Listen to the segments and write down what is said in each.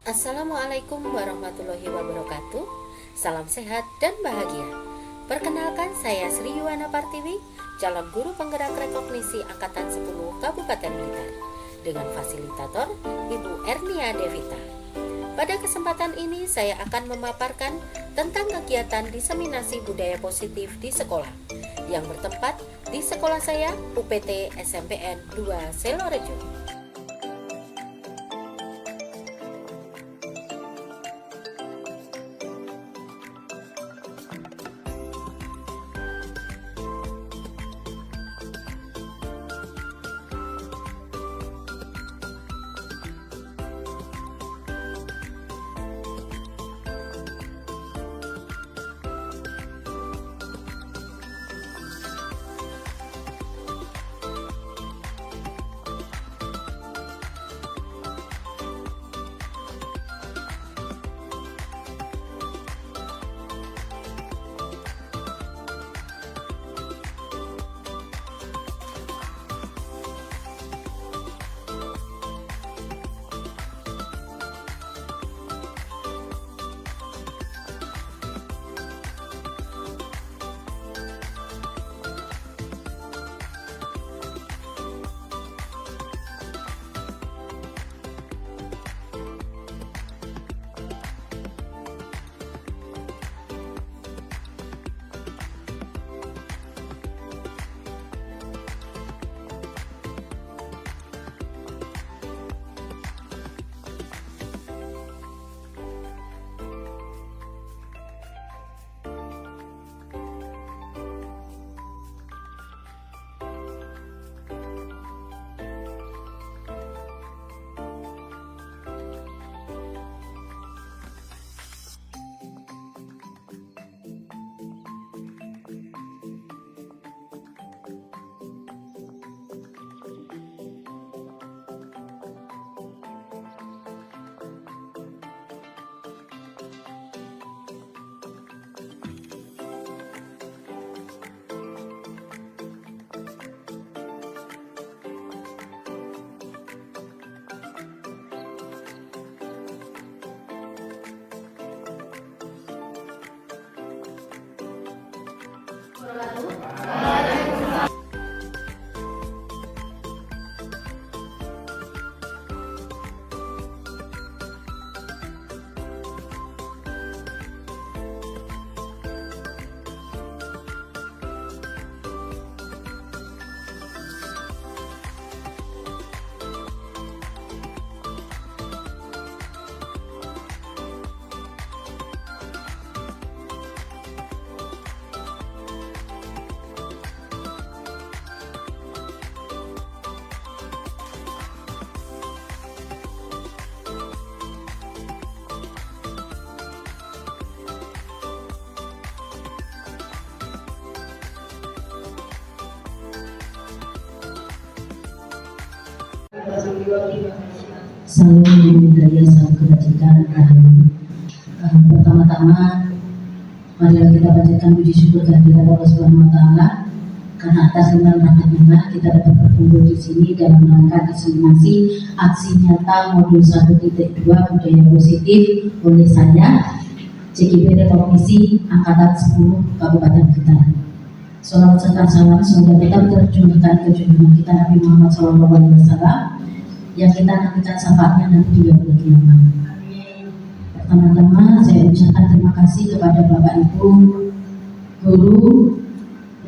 Assalamualaikum warahmatullahi wabarakatuh. Salam sehat dan bahagia. Perkenalkan, saya Sri Yuwana Partiwi, calon guru penggerak rekognisi Angkatan 10 Kabupaten Blitar, dengan fasilitator Ibu Ernia Devita. Pada kesempatan ini saya akan memaparkan tentang kegiatan diseminasi budaya positif di sekolah yang bertempat di sekolah saya, UPT SMPN 2 Selorejo. Salam budaya, salam kebajikan. Pertama-tama, marilah kita panjatkan puji syukur kehadirat Allah Subhanahu Wa Taala karena atas limpahan rahmat-Nya kita dapat berkumpul di sini dalam rangka diseminasi aksi nyata modul 1.2 budaya positif oleh saya, CGP Rekognisi Angkatan 10 Kabupaten Blitar. Salawat serta salam semoga tetap terjunkan ke junjungan kita Nabi Muhammad SAW yang kita nantikan syafaatnya nanti di yaumul kiamat. Pertama-tama saya ucapkan terima kasih kepada Bapak Ibu guru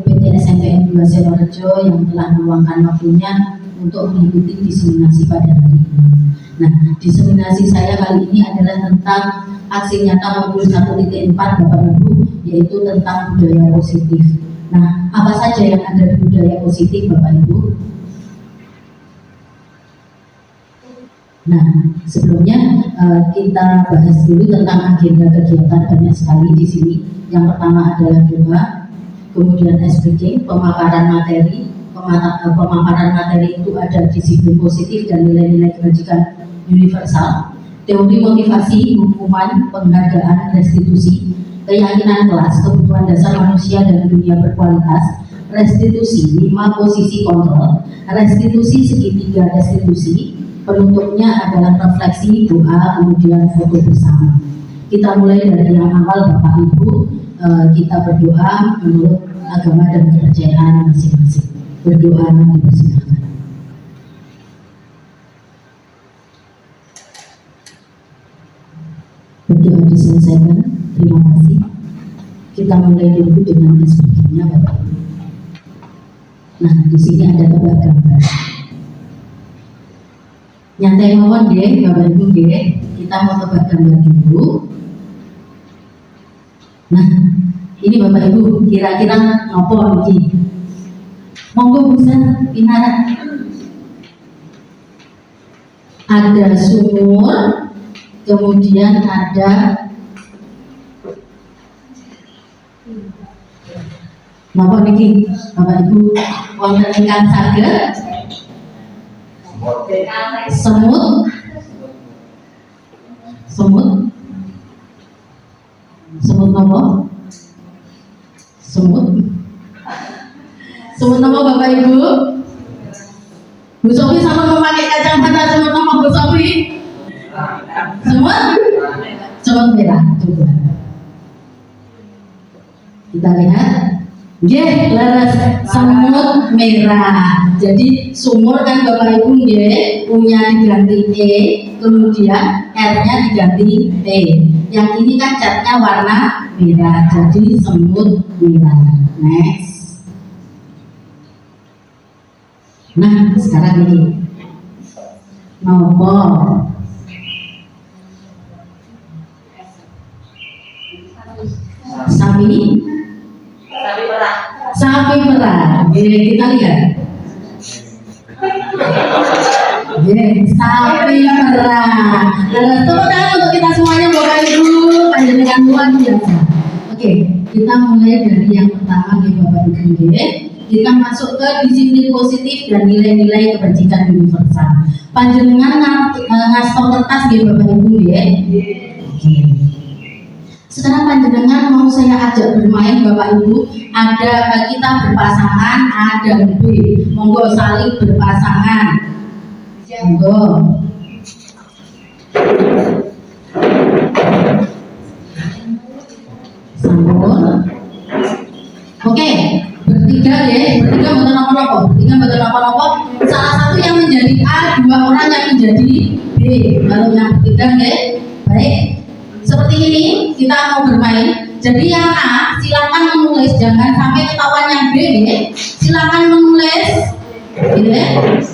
UPT SMPN 2 Selorejo yang telah meluangkan waktunya untuk mengikuti diseminasi pada hari ini. Nah, diseminasi saya kali ini adalah tentang aksi nyata modul 1.4 Bapak Ibu, yaitu tentang budaya positif. Nah, apa saja yang ada di budaya positif Bapak Ibu? Nah, sebelumnya kita bahas dulu tentang agenda kegiatan, banyak sekali di sini. Yang pertama adalah doa, kemudian SPG, pemaparan materi. Pemaparan materi itu ada disiplin positif dan nilai-nilai kebajikan universal, teori motivasi, hukuman, penghargaan, restitusi, keyakinan kelas, kebutuhan dasar manusia dan dunia berkualitas, restitusi 5 posisi kontrol, restitusi segitiga restitusi, penutupnya adalah refleksi doa, kemudian foto bersama. Kita mulai dari yang awal Bapak Ibu, kita berdoa menurut agama dan kepercayaan masing-masing. Berdoa dipersilakan. Berdoa diselesaikan, terima kasih. Kita mulai dulu dengan SPG-nya Bapak Ibu. Nah, di sini ada tebak gambar. Nyantai mawon deh Bapak Ibu deh. Kita mau tebak gambar dulu. Nah, ini Bapak Ibu kira-kira ngopo iki? Monggo bisa pinarak. Ada sumur, kemudian ada napa niki Bapak Ibu wonten ingkang saged semut napa semut napa Bapak Ibu? Bu Sofi sama memakai kacamata semut napa Bu Sofi? Semut merah. Coba kita lihat. Nggih, leres semut merah. Jadi sumur kan Bapak Ibu nggih, punya diganti E, kemudian R-nya diganti T. Yang ini kan catnya warna merah, jadi semut merah. Next. Nah, sekarang ini nopo sapi perah. Kita lihat. Sapi perah. Tepuk tangan untuk kita semuanya Bapak Ibu, panjenengan luar biasa. Oke, kita mulai dari yang pertama nih Bapak Ibu. Kita masuk ke disiplin positif dan nilai-nilai kebajikan universal. Panjenengan ngastor kertas nih Bapak Ibu ya. Oke. Sekarang panjenengan mau saya ajak bermain Bapak Ibu. Ada kita berpasangan, ada lebih. Monggo saling berpasangan. Monggo. Sampun. Oke, bertiga ya. Bertiga betul apa-apa. Salah satu yang menjadi A, 2 orang yang menjadi B. Kalau yang bertiga ya. Baik. Seperti ini kita mau bermain. Jadi yang A silakan menulis, jangan sampai ketahuan yang B. Silakan menulis.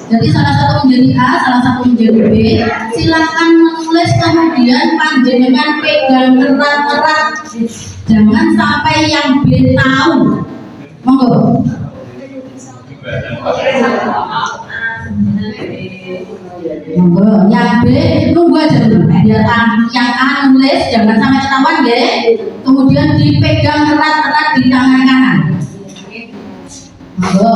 Jadi salah satu menjadi A, salah satu menjadi B. Silakan menulis, kemudian panjenengan pegang erat-erat. Jangan sampai yang B tahu. Monggo. Monggo, yang B tunggu aja dulu. Biar yang A nulis, jangan sampai ketahuan ya. Kemudian dipegang erat-erat di tangan kanan. Monggo.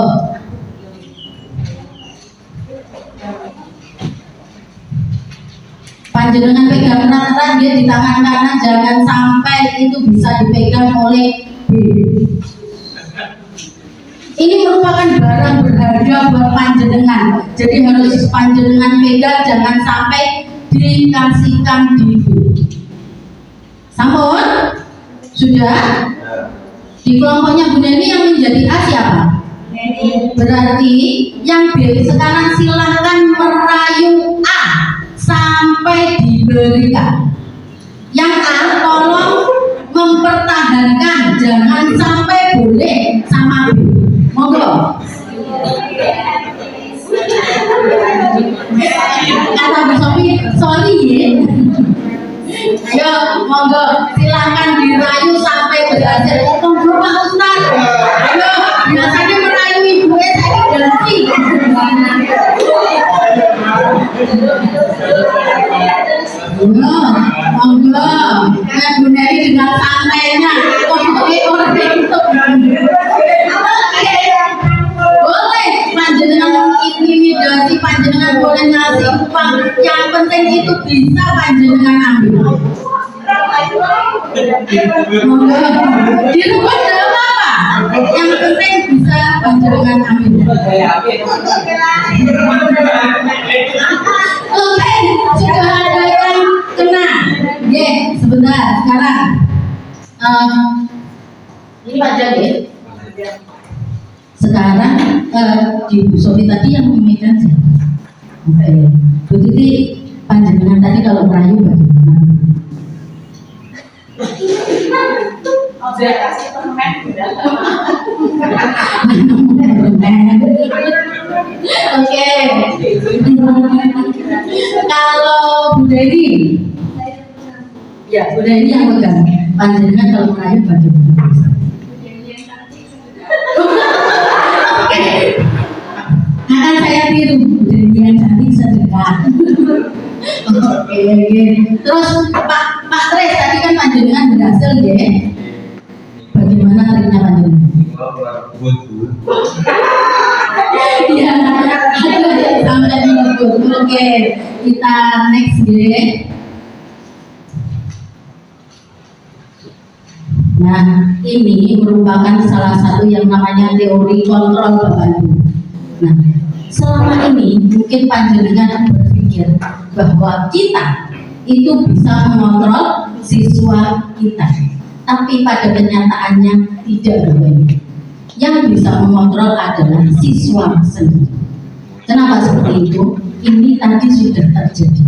Panjenengan pegang erat-erat dia di tangan kanan, jangan sampai itu bisa dipegang oleh B. Ini merupakan barang berharga buat panjenengan. Jadi harus panjenengan pegang, jangan sampai dikasihkan di B. Sampun? Sudah? Di kelompoknya Bu Neni yang menjadi A siapa? Berarti yang B sekarang silahkan merayu A sampai diberikan. Yang A tolong mempertahankan, jangan sampai boleh sama B. Monggo. Kata Bu Sofi, sorry ya. Ayo, monggo, silakan dirayu sampai berhasil. Monggo Pak Ustaz. Ayo, biasanya merayu ibu saya ganti. Monggo, kan Bu Neri dengan santainya. Orang itu. Boleh panjenengan intimidasi, panjenengan boleh ngasih upah. Yang penting itu bisa panjenengan ambil. Di rumah tidak apa-apa. Yang penting bisa panjenengan amin. Oke, sudah ada yang kena. Oke, sebentar sekarang. Ini Pak Jadi. Sekarang di Bu Sofi tadi yang memegang siapa? Oke, Bu Titi panjenengan tadi kalau merayu bagaimana? Oke. Kalau Bu Dedi, ya Bu Dedi yang pegang. Panjenengan kalau merayu bagaimana? Akan saya tiru Bu Dedi yang cantik sedekah. Oke. Terus Pak Tres tadi kan panjenengan berhasil ya. Bagaimana triknya panjenengan? Iya, sampai dilebur. Oke, kita next ya. Nah, ini merupakan salah satu yang namanya teori kontrol Bapak Ibu. Nah, selama ini mungkin panjenengan berpikir bahwa kita itu bisa mengontrol siswa kita, tapi pada kenyataannya tidak begitu. Yang bisa mengontrol adalah siswa sendiri. Kenapa seperti itu? Ini tadi sudah terjadi.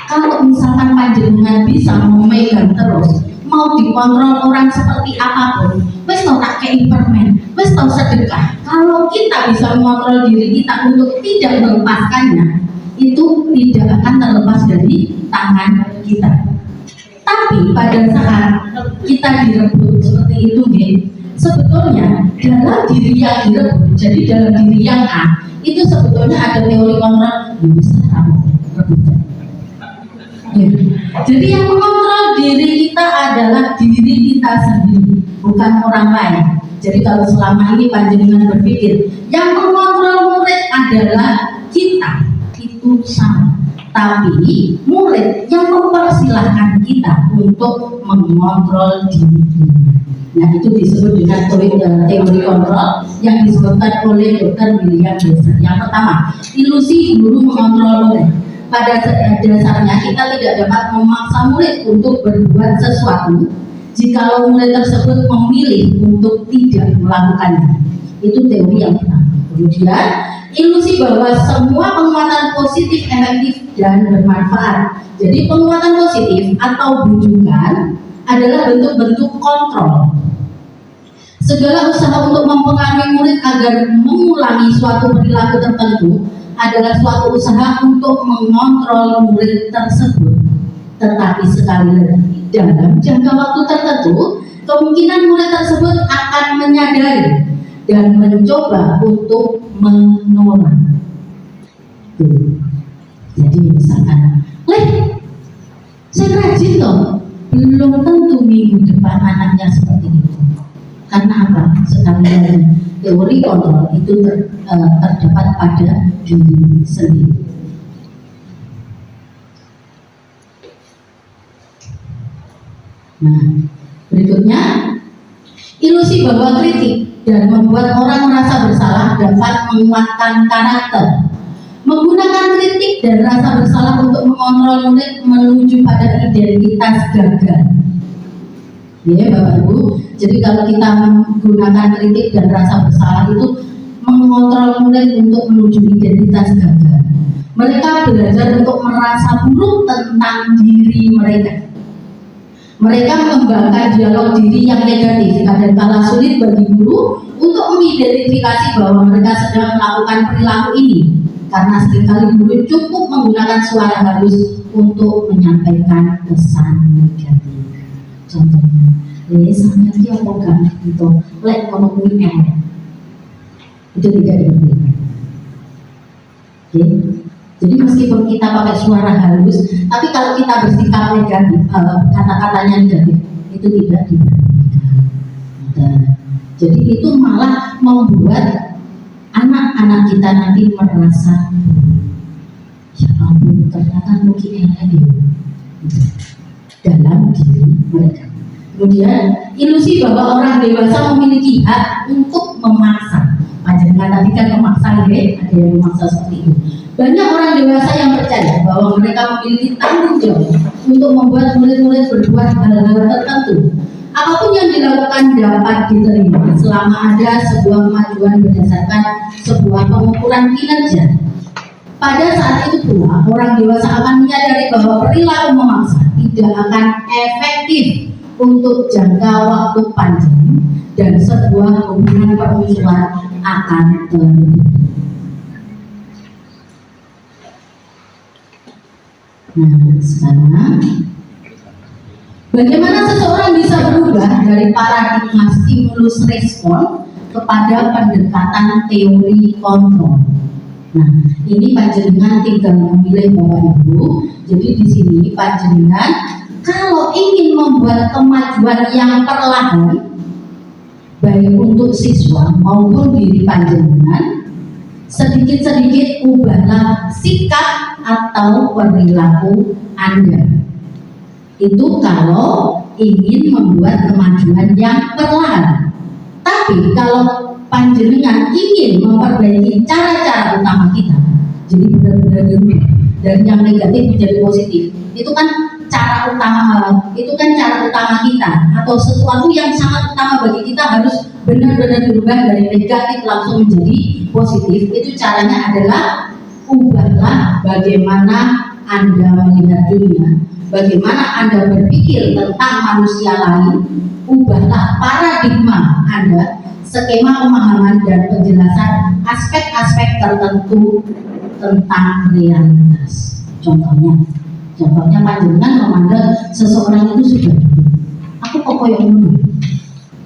Kalau misalkan panjenengan bisa memegang terus, mau dikontrol orang seperti apapun, wes tau tak kei permen, wes tau sedekah. Kalau kita bisa mengontrol diri kita untuk tidak melepaskannya, itu tidak akan terlepas dari tangan kita. Tapi pada saat kita direbut seperti itu, sebetulnya dalam diri yang direbut, jadi dalam diri yang A, itu sebetulnya ada teori kontrol yang besar rebutan. Ya. Jadi yang mengontrol diri kita adalah diri kita sendiri, bukan orang lain. Jadi kalau selama ini panjenengan berpikir yang mengontrol murid adalah kita, itu sama. Tapi murid yang mempersilahkan kita untuk mengontrol dirinya. Nah, itu disebut dengan teori kontrol yang disebutkan oleh Dr. William James. Yang pertama, ilusi guru mengontrol murid. Pada dasarnya kita tidak dapat memaksa murid untuk berbuat sesuatu jika murid tersebut memilih untuk tidak melakukannya. Itu teori yang pertama. Kemudian, ilusi bahwa semua penguatan positif, efektif, dan bermanfaat. Jadi penguatan positif atau bujukan adalah bentuk-bentuk kontrol. Segala usaha untuk mempengaruhi murid agar mengulangi suatu perilaku tertentu adalah suatu usaha untuk mengontrol murid tersebut. Tetapi sekali lagi, dalam jangka waktu tertentu, kemungkinan murid tersebut akan menyadari dan mencoba untuk menolak. Jadi misalkan, saya rajin loh, belum tentu minggu depan anaknya seperti itu. Karena apa? Sekali lagi, teori kontrol itu terdapat pada diri sendiri. Nah, berikutnya, ilusi bahwa kritik dan membuat orang merasa bersalah dapat menguatkan karakter. Menggunakan kritik dan rasa bersalah untuk mengontrol murid menuju pada identitas gagal. Ya, Bapak Ibu. Jadi kalau kita menggunakan kritik dan rasa bersalah itu mengontrol murid untuk menuju identitas gagal. Mereka belajar untuk merasa buruk tentang diri mereka. Mereka mengembangkan dialog diri yang negatif. Kadangkala sulit bagi guru untuk mengidentifikasi bahwa mereka sedang melakukan perilaku ini. Karena seringkali guru cukup menggunakan suara halus untuk menyampaikan pesan negatif. Contohnya, sama dia mau gak gitu, ekonomi itu tidak diperlukan. Jadi meskipun kita pakai suara halus, tapi kalau kita bersikap negatif, kata-katanya negatif, itu tidak diperlukan. Jadi itu malah membuat anak-anak kita nanti merasa, ya ampun, ternyata mungkin dalam diri mereka. Kemudian ilusi bahwa orang dewasa memiliki hak untuk memaksa. Panjenengan tadi kan memaksa, ya, ada yang memaksa seperti itu. Banyak orang dewasa yang percaya bahwa mereka memiliki tanggung jawab untuk membuat murid-murid berbuat hal-hal tertentu. Apapun yang dilakukan dapat diterima selama ada sebuah kemajuan berdasarkan sebuah pengukuran kinerja. Pada saat itu pula, orang dewasa akan menyadari bahwa perilaku memaksa tidak akan efektif untuk jangka waktu panjang dan sebuah hubungan permusuhan akan terjadi. Nah, sekarang bagaimana seseorang bisa berubah dari paradigma stimulus respon kepada pendekatan teori kontrol? Nah, ini panjenengan tinggal memilih Bapak Ibu. Jadi di sini panjenengan kalau ingin membuat kemajuan yang perlahan baik untuk siswa maupun diri panjenengan, sedikit-sedikit ubahlah sikap atau perilaku Anda. Itu kalau ingin membuat kemajuan yang perlahan. Tapi kalau panjenengan ingin memperbaiki cara-cara utama kita, jadi benar-benar dirubah dari yang negatif menjadi positif, itu kan cara utama kita, atau sesuatu yang sangat utama bagi kita harus benar-benar dirubah dari negatif langsung menjadi positif. Itu caranya adalah ubahlah bagaimana Anda melihat dunia, bagaimana Anda berpikir tentang manusia lain. Ubahlah paradigma Anda, skema pemahaman dan penjelasan aspek-aspek tertentu tentang realitas. Contohnya panjenengan memandang seseorang itu sudah aku kok koyo ngono.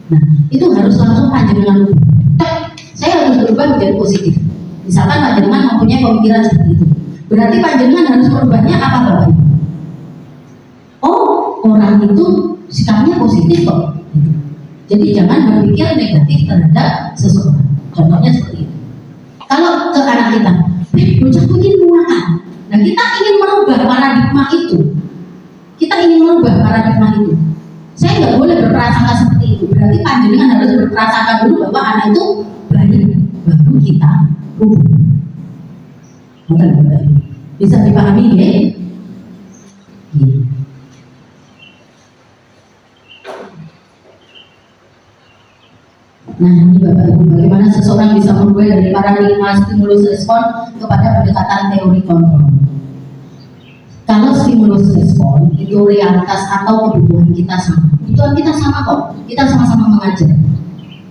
Nah, itu harus langsung panjenengan ubah. Saya harus berubah menjadi positif. Misalkan panjenengan mempunyai pemikiran seperti itu, berarti panjenengan harus merubahnya apa Bapak? Oh, orang itu sikapnya positif kok. Jadi jangan berpikir negatif terhadap seseorang. Contohnya seperti itu. Kalau ke anak kita, bocah mungkin muakan. Nah, kita ingin merubah paradigma itu. Saya nggak boleh berprasangka seperti itu. Berarti panjenengan harus berprasangka dulu bahwa anak itu baik, baru kita ubah. Bisa dipahami ya? Nah, ini Bapak Ibu, bagaimana seseorang bisa merubah dari paradigma stimulus respon kepada pendekatan teori kontrol. Kalau stimulus respon itu realitas atau kebutuhan kita sama, kebutuhan kita sama kok, kita sama-sama mengajar.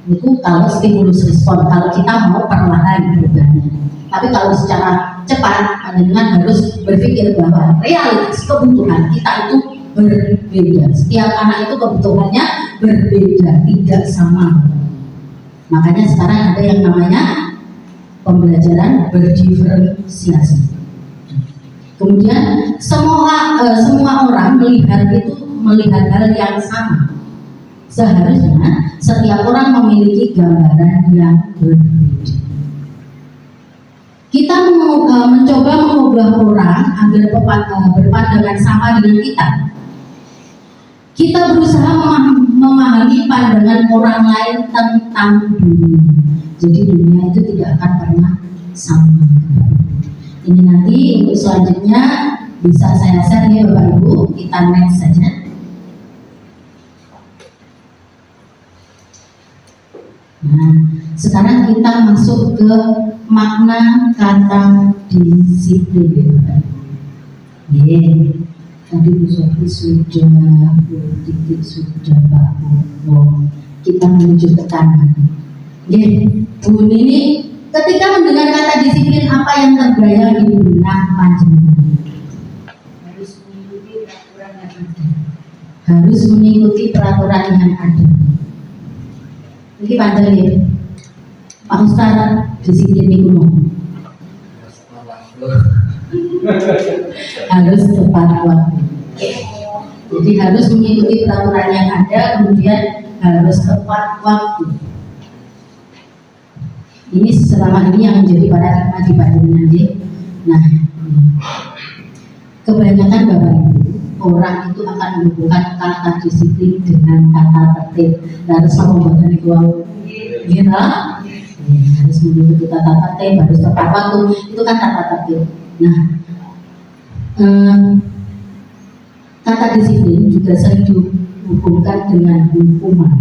Itu kalau stimulus respon, kalau kita mau perlahan berubahnya. Tapi kalau secara cepat, panjenengan harus berpikir bahwa realitas kebutuhan kita itu berbeda. Setiap anak itu kebutuhannya berbeda, tidak sama. Makanya sekarang ada yang namanya pembelajaran berdiferensiasi. Kemudian semua orang melihat hal yang sama. Seharusnya setiap orang memiliki gambaran yang berbeda. Kita mencoba mengubah orang agar berpandangan sama dengan kita. Kita berusaha memahami pandangan orang lain tentang dunia. Jadi dunia itu tidak akan pernah sama. Ini nanti untuk selanjutnya bisa saya share ya Bapak Ibu. Kita next saja. Nah, sekarang kita masuk ke makna kata disiplin. Tadi Bu Sofi sudah, Bu Titik sudah, Pak Bobo. Kita menuju ke kanan. Bu Nini, ketika mendengar kata disiplin, apa yang terbayang di benak panjenengan? Harus mengikuti peraturan yang ada. Ini panjang ya, Pak Ustaz, disiplin itu harus tepat waktu. Jadi harus mengikuti peraturan yang ada, kemudian harus tepat waktu. Ini selama ini yang menjadi paradigma di panjenengan. Nah, kebanyakan Bapak Ibu orang itu akan menghubungkan kata disiplin dengan kata tertib. Harus pembuatan itu gitu, harus mengikuti tata tertib, harus tepat waktu, itu kan tata tertib. Nah, kata disiplin juga sering dihubungkan dengan hukuman.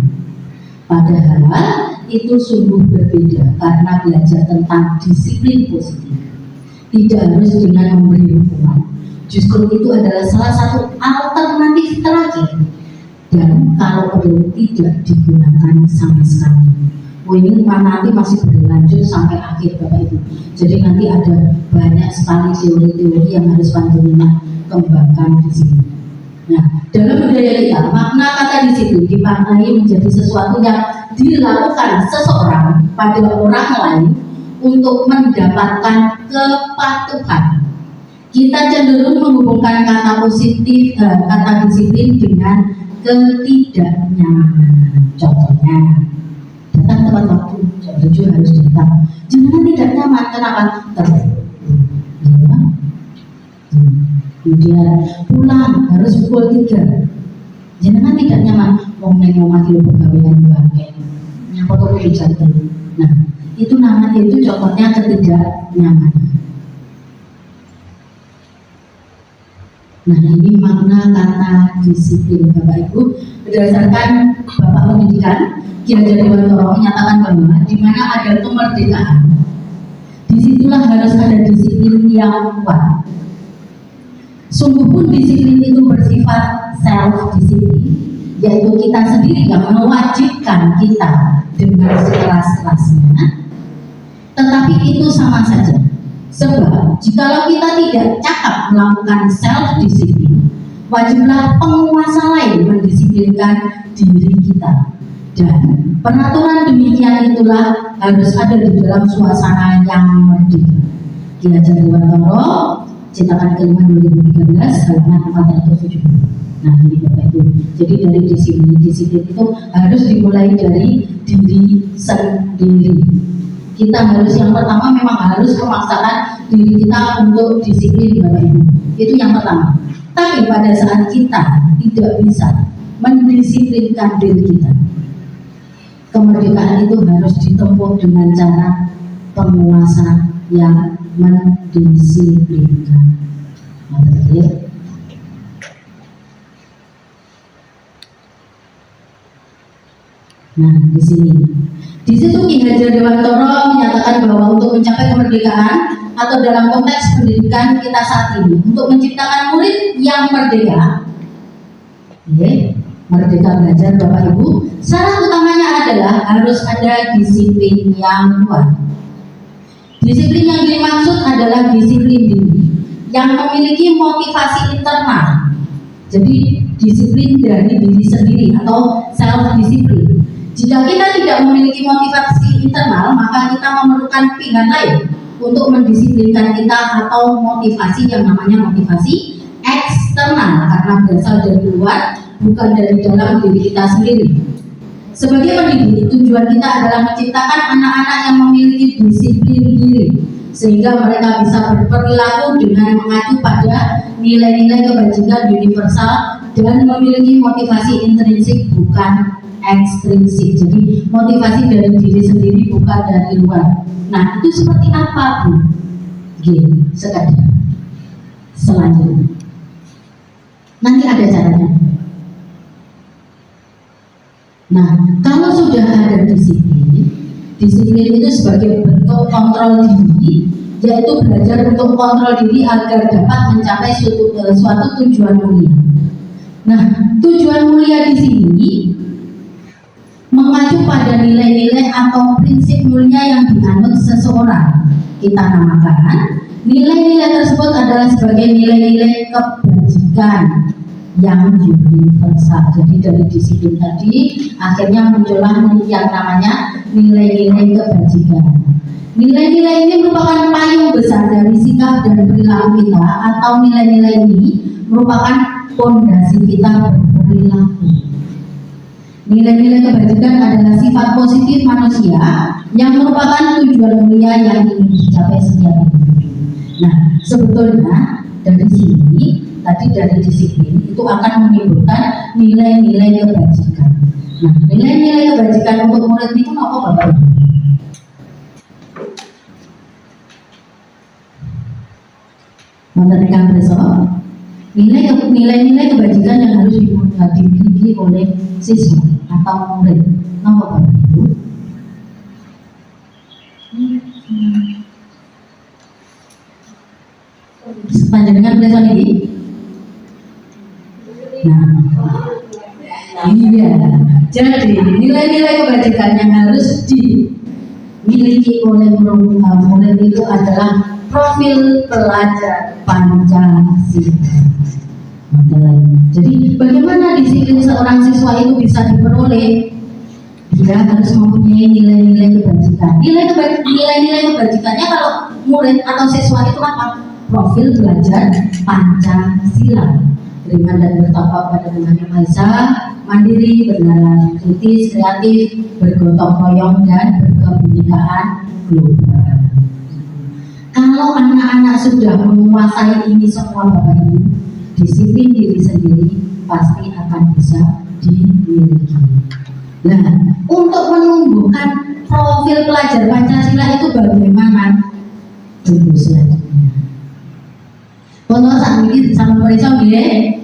Padahal itu sungguh berbeda karena belajar tentang disiplin positif tidak harus dengan memberi hukuman. Justru itu adalah salah satu alternatif terakhir dan kalau perlu tidak digunakan sama sekali. Ini nanti masih berlanjut sampai akhir Bapak Ibu. Jadi nanti ada banyak sekali teori-teori yang harus panjenengan kembangkan di sini. Nah, dalam budaya kita, makna kata disiplin dimaknai menjadi sesuatu yang dilakukan seseorang pada orang lain untuk mendapatkan kepatuhan. Kita cenderung menghubungkan kata positif, kata disiplin dengan ketidaknyamanan. Contohnya, datang tepat waktu, jam 7 harus datang. Jangan tidak nyaman, kenapa? Kemudian pulang harus pukul 3. Jangan tidak nyaman, wong neng omah iki pegawaian bangke. Nyapa to dicatet. Nah, itu namanya itu contohnya ketidaknyamanan. Nah, ini makna kata disiplin Bapak Ibu berdasarkan Bapak Pendidikan Ki Hajar Dewantoro menyatakan bahwa di mana ada kemerdekaan, disitulah harus ada disiplin yang kuat. Sungguh pun disiplin itu bersifat self-disiplin, yaitu kita sendiri yang mewajibkan kita dengan sekeras-kerasnya. Tetapi itu sama saja. Sebab jikalau kita tidak cakap melakukan self-disiplin, wajiblah penguasa lain mendisiplinkan diri kita. Dan peraturan demikian itulah harus ada di dalam suasana yang merdeka. Ki Hajar Dewantoro, Cetakan kelima 2013, halaman 470. Nah, ini Bapak Ibu. Jadi dari disiplin itu harus dimulai dari diri sendiri. Kita harus yang pertama memang harus memaksakan diri kita untuk disiplin Bapak Ibu. Itu yang pertama. Tapi pada saat kita tidak bisa mendisiplinkan diri kita, kemerdekaan itu harus ditempuh dengan cara penguasa yang mendisiplinkan. Nah, di sini. Di situ Ki Hajar Dewantoro menyatakan bahwa untuk mencapai kemerdekaan atau dalam konteks pendidikan kita saat ini, untuk menciptakan murid yang merdeka, merdeka belajar Bapak Ibu, syarat utamanya adalah harus ada disiplin yang kuat. Disiplin yang dimaksud adalah disiplin diri yang memiliki motivasi internal. Jadi disiplin dari diri sendiri atau self-disiplin. Jika kita tidak memiliki motivasi internal, maka kita memerlukan pihak lain untuk mendisiplinkan kita atau motivasi yang namanya motivasi eksternal karena berasal dari luar, bukan dari dalam diri kita sendiri. Sebagai pendidik, tujuan kita adalah menciptakan anak-anak yang memiliki disiplin diri sehingga mereka bisa berperilaku dengan mengacu pada nilai-nilai kebajikan universal dan memiliki motivasi intrinsik bukan ekstrinsik. Jadi motivasi dari diri sendiri bukan dari luar. Nah, itu seperti apa, Bu? Sekadar selanjutnya. Nanti ada caranya. Nah, kalau sudah ada disiplin itu sebagai bentuk kontrol diri, yaitu belajar untuk kontrol diri agar dapat mencapai suatu tujuan mulia. Nah, tujuan mulia di sini mengacu pada nilai-nilai atau prinsip mulia yang dianut seseorang. Kita namakan nilai-nilai tersebut adalah sebagai nilai-nilai kebajikan yang universal. Jadi dari disiplin tadi akhirnya muncullah yang namanya nilai-nilai kebajikan. Nilai-nilai ini merupakan payung besar dari sikap dan perilaku kita, atau nilai-nilai ini merupakan fondasi kita berperilaku. Nilai-nilai kebajikan adalah sifat positif manusia yang merupakan tujuan mulia yang ingin dicapai setiap individu. Nah, sebetulnya dari sini tadi dari disiplin itu akan menimbulkan nilai-nilai kebajikan. Nah, nilai-nilai kebajikan untuk murid itu apa Bapak? Menerima besok nilai-nilai kebajikan yang harus dimiliki oleh siswa atau murid. Apa Bapak Ibu? Panjenengan besok ini? Nah, iya. Jadi nilai-nilai kebajikan yang harus dimiliki oleh murid itu adalah profil pelajar Pancasila. Jadi bagaimana disiplin seorang siswa itu bisa diperoleh? Dia harus mempunyai nilai-nilai kebajikan. Nilai-nilai kebajikannya kalau murid atau siswa itu apa? Profil belajar Pancasila. Beriman dan bertakwa pada Tuhan Yang Maha Esa, mandiri, bernalar, kritis, kreatif, bergotong royong dan berkebinekaan global. Kalau anak-anak sudah menguasai ini semua Bapak Ibu, disiplin diri sendiri pasti akan bisa dimiliki. Nah, untuk menumbuhkan profil pelajar Pancasila itu bagaimana? Tunggu selanjutnya. Kalau saat ini sama periksa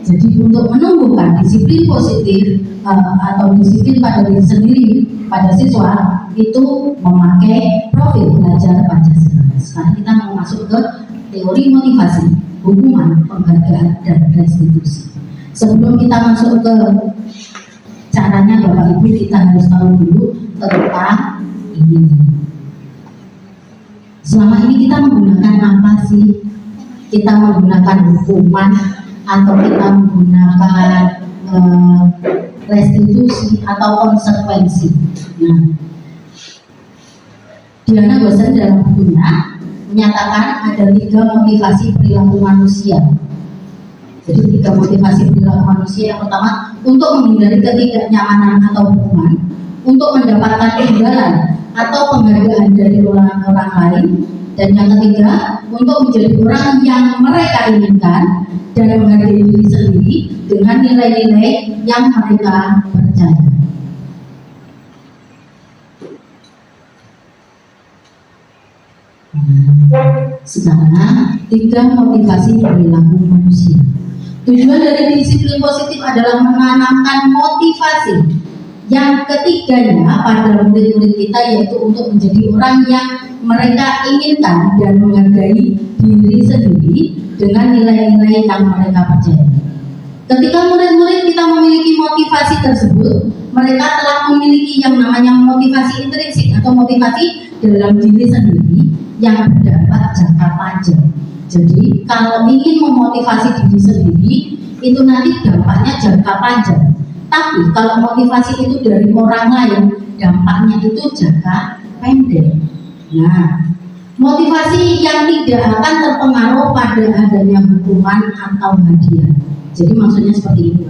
jadi untuk menumbuhkan disiplin positif atau disiplin pada diri sendiri pada siswa itu memakai profil belajar Pancasila. Sekarang kita mau masuk ke teori motivasi, hukuman, penghargaan, dan restitusi. Sebelum kita masuk ke caranya Bapak Ibu, kita harus tahu dulu tentang ini. Selama ini kita menggunakan apa sih? Kita menggunakan hukuman atau kita menggunakan restitusi atau konsekuensi. Nah, Diana Gosen dalam bukunya menyatakan ada 3 motivasi perilaku manusia. Jadi 3 motivasi perilaku manusia. Yang pertama, untuk menghindari ketidaknyamanan atau hukuman, untuk mendapatkan imbalan atau penghargaan dari orang lain, dan yang ketiga, untuk menjadi orang yang mereka inginkan dan menghargai diri sendiri dengan nilai-nilai yang mereka percaya. Sekarang 3 motivasi perilaku manusia. Tujuan dari disiplin positif adalah menanamkan motivasi yang ketiganya pada murid-murid kita, yaitu untuk menjadi orang yang mereka inginkan dan menghargai diri sendiri dengan nilai-nilai yang mereka percaya. Ketika murid-murid kita memiliki motivasi tersebut, mereka telah memiliki yang namanya motivasi intrinsik atau motivasi dalam diri sendiri yang berdampak jangka panjang. Jadi kalau ingin memotivasi diri sendiri itu nanti dampaknya jangka panjang. Tapi kalau motivasi itu dari orang lain, dampaknya itu jangka pendek. Nah, motivasi yang tidak akan terpengaruh pada adanya hukuman atau hadiah. Jadi maksudnya seperti ini.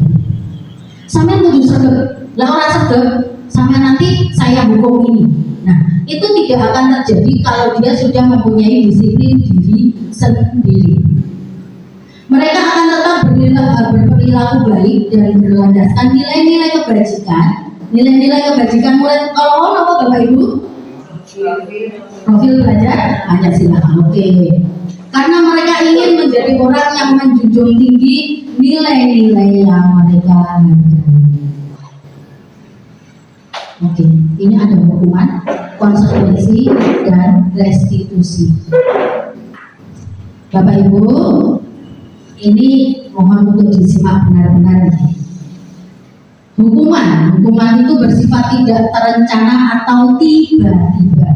Sampai tujuh sedek, lah orang sedek, sampai nanti saya hukum ini. Nah, itu tidak akan terjadi kalau dia sudah mempunyai disiplin diri sendiri. Mereka akan tetap berperilaku baik dan berlandaskan nilai-nilai kebajikan. Nilai-nilai kebajikan mulai kalau apa Bapak Ibu? Profil belajar Pancasila. Oke. Karena mereka ingin menjadi orang yang menjunjung tinggi nilai-nilai yang mereka hargai. Oke, ini ada hukuman, konsekuensi, dan restitusi. Bapak Ibu, ini mohon untuk disimak benar-benar. Hukuman itu bersifat tidak terencana atau tiba-tiba.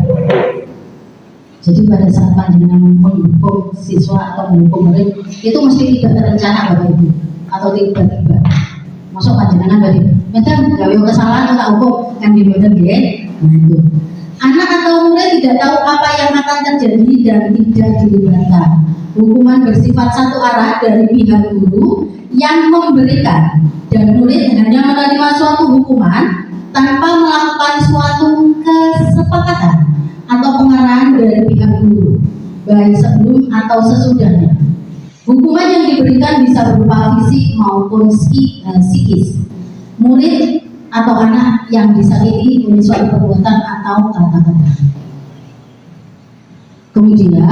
Jadi pada saat panjenengan menghukum siswa atau menghukum murid, itu mesti tidak terencana Bapak Ibu, atau tiba-tiba. Masuk panjenengan tadi, "Medan, gawe kesalahan tak hukum," kan diboten nggih. Nah itu. Anak atau murid tidak tahu apa yang akan terjadi dan tidak dilibatkan. Hukuman bersifat satu arah dari pihak guru yang memberikan, dan murid hanya menerima suatu hukuman tanpa melakukan suatu kesepakatan atau pengarahan dari pihak guru, baik sebelum atau sesudahnya. Hukuman yang diberikan bisa berupa fisik maupun psikis. Murid atau anak yang disakiti oleh suatu perbuatan atau kata-kata. Kemudian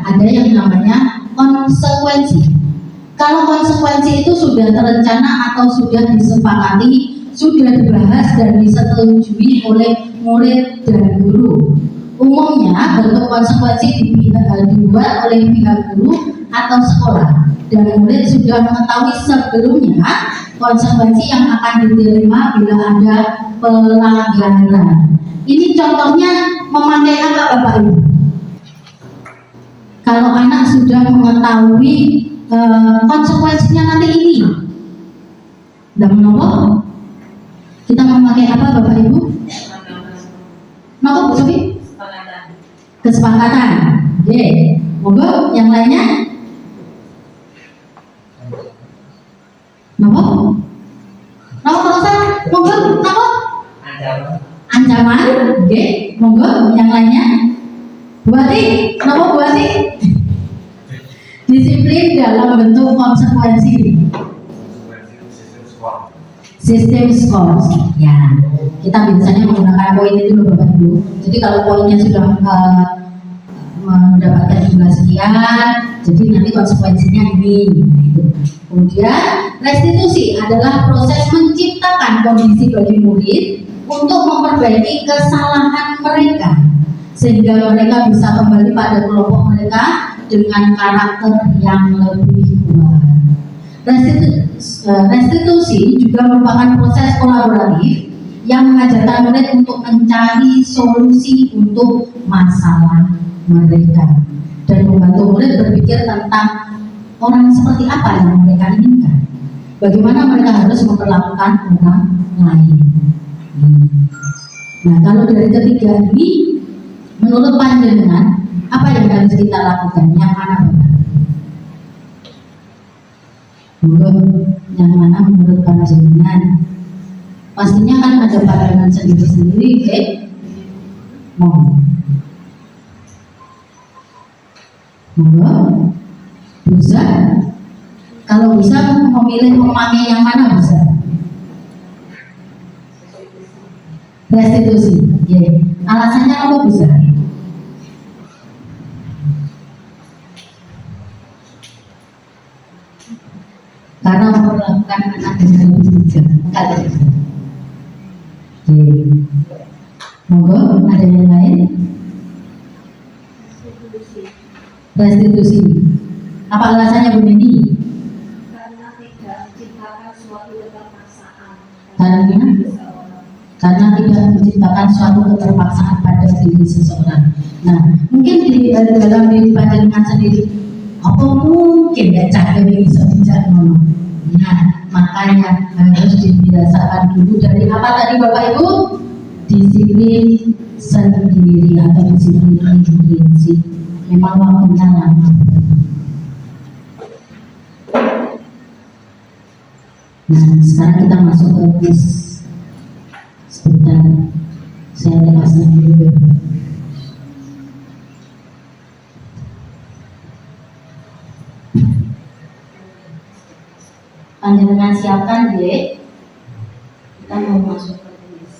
ada yang namanya konsekuensi. Kalau konsekuensi itu sudah terencana atau sudah disepakati, sudah dibahas dan disetujui oleh murid dan guru. Umumnya bentuk konsekuensi dibuat oleh pihak guru atau sekolah, dan murid sudah mengetahui sebelumnya konsekuensi yang akan diterima bila ada pelanggaran. Ini contohnya memakai apa Bapak Ibu? Kalau anak sudah mengetahui konsekuensinya nanti ini, dan menolak, kita memakai apa Bapak Ibu? Nopo Bu Sofi? Kesepakatan. Oke, monggo yang lainnya. Nopo? Nopo terusan, monggo, nopo? Ancaman. Oke, monggo yang lainnya. Buati, nopo buati? Disiplin dalam bentuk konsekuensi. Sistem skors, ya kita biasanya menggunakan poin itu loh Bapak Ibu. Jadi kalau poinnya sudah mendapatkan jumlah sekian, jadi nanti konsekuensinya ini. Kemudian restitusi adalah proses menciptakan kondisi bagi murid untuk memperbaiki kesalahan mereka sehingga mereka bisa kembali pada kelompok mereka dengan karakter yang lebih kuat. Restitusi juga merupakan proses kolaboratif yang mengajarkan murid untuk mencari solusi untuk masalah mereka dan membantu murid berpikir tentang orang seperti apa yang mereka inginkan, bagaimana mereka harus memperlakukan orang lain. Nah, kalau dari ketiga ini, menurut panjenengan apa yang harus kita lakukan? Yang mana Bapak? Yang mana menurut panjenengan? Pastinya kan ada pandangan sendiri-sendiri, oke? Monggo, bisa? Kalau bisa memilih memakai yang mana bisa? Restitusi, ya. Alasannya apa bisa? Karena memperlakukan anak dengan lebih bijak. Monggo, ada yang lain? Restitusi. Apa alasannya Bu Neni? Karena tidak menciptakan suatu keterpaksaan. Karena tidak menciptakan suatu keterpaksaan pada diri seseorang. Nah, mungkin di dalam diri panjenengan sendiri, apa mungkin gak cakap bisa bijak ngono. Nah, makanya harus dibiasakan dulu dari apa tadi Bapak Ibu? Disiplin sendiri atau disiplin prinsip. Memang waktunya lama. Nah, sekarang kita masuk ke kuis. Sebentar, saya lepaskan dulu. Panjenengan siapkan deh. Kita mau masuk ke kuis.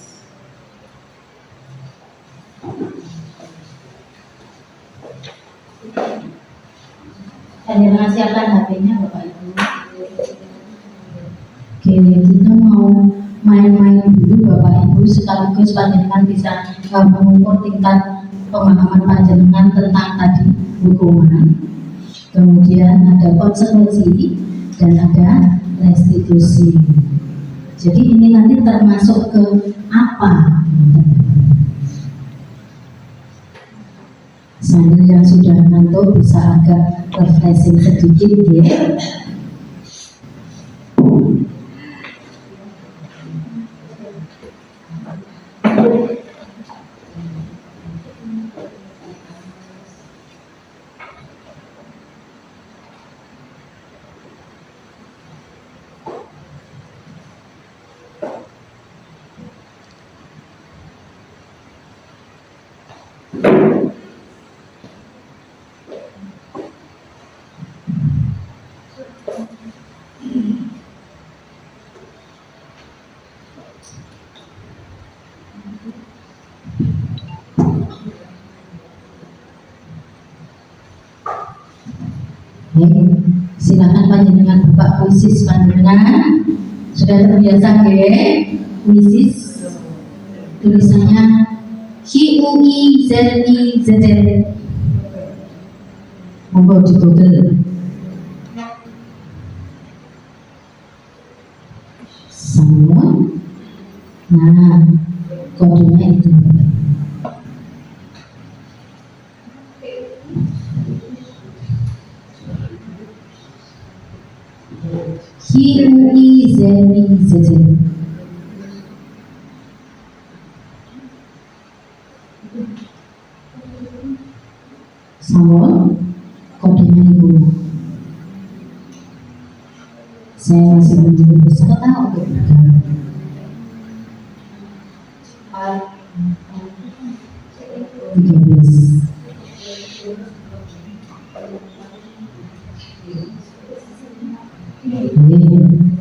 Panjenengan siapkan HP-nya Bapak Ibu. Oke, kita mau main-main dulu Bapak Ibu, sekaligus panjenengan bisa mengukur tingkat pemahaman panjenengan tentang tadi hukuman. Kemudian ada konsekuensi dan ada restitusi. Jadi ini nanti termasuk ke apa? Sambil yang sudah ngantuk bisa agak refreshing sedikit ya. Silakan panjenengan buka puisis panjenengan. Sudah terbiasa ya puisis tulisannya HUIZIZZ. Monggo di Google. Samun. Nah, kodenya itu. HUIZIZZ. Samun, kodenya itu. Saya masih menunggu peserta untuk bergabung.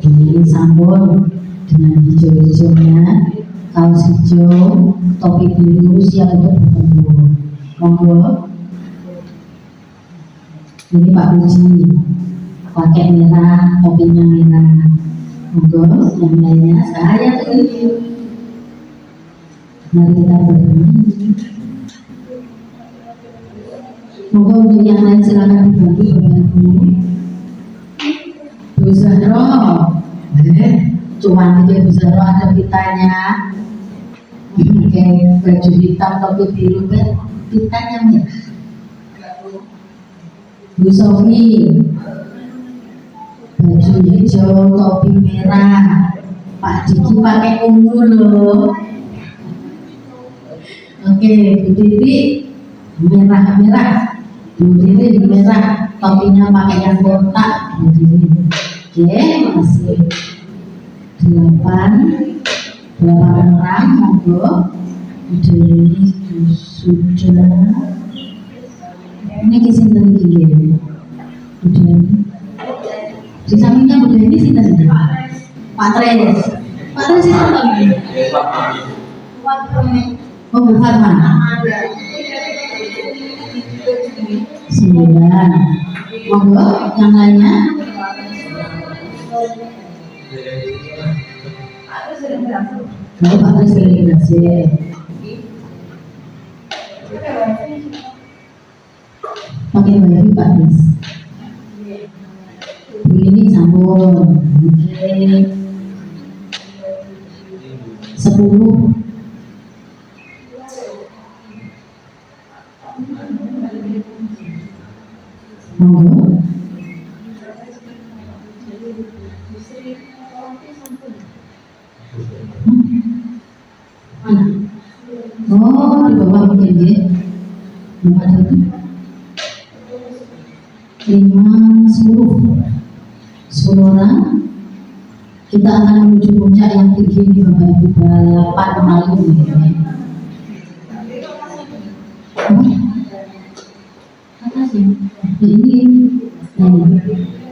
Ini sampun dengan hijau-hijaunya, kaos hijau, topi biru siap untuk bertempur. Monggo. Ini Pak Puji pakai merah, topinya merah. Monggo, yang lainnya saya tunggu. Mari kita berdiri. Monggo untuk yang lain silakan dibantu Bapak Ibu. Bu Zahro, cuman aja Bu Zahro ada pitanya. Oke, baju hitam topi biru pitanya merah. Bu Sofi, baju hijau topi merah. Pak Diki pakai ungu loh. Oke, Bu Titi merah. Bu Titi merah, topinya pakai yang kotak. Bu Titi. Oke, masih 8 orang, monggo. Ini sudah. Ini kisah tinggi ya. Udah. Di sampingnya udah ini sih tadi. Pak Tres itu lagi. Oh, bukan mana? 9. Monggo, yang lainnya. Oh, Pak Tres sudah berhasil. Pakai baju Pak Tres. Ini sambung. Oke. 10. Monggo. Oh, di bawah mungkin ya. Nomor itu 10 orang. Kita akan menuju puncak yang tinggi di Bapak Ibu, balapan malam ya.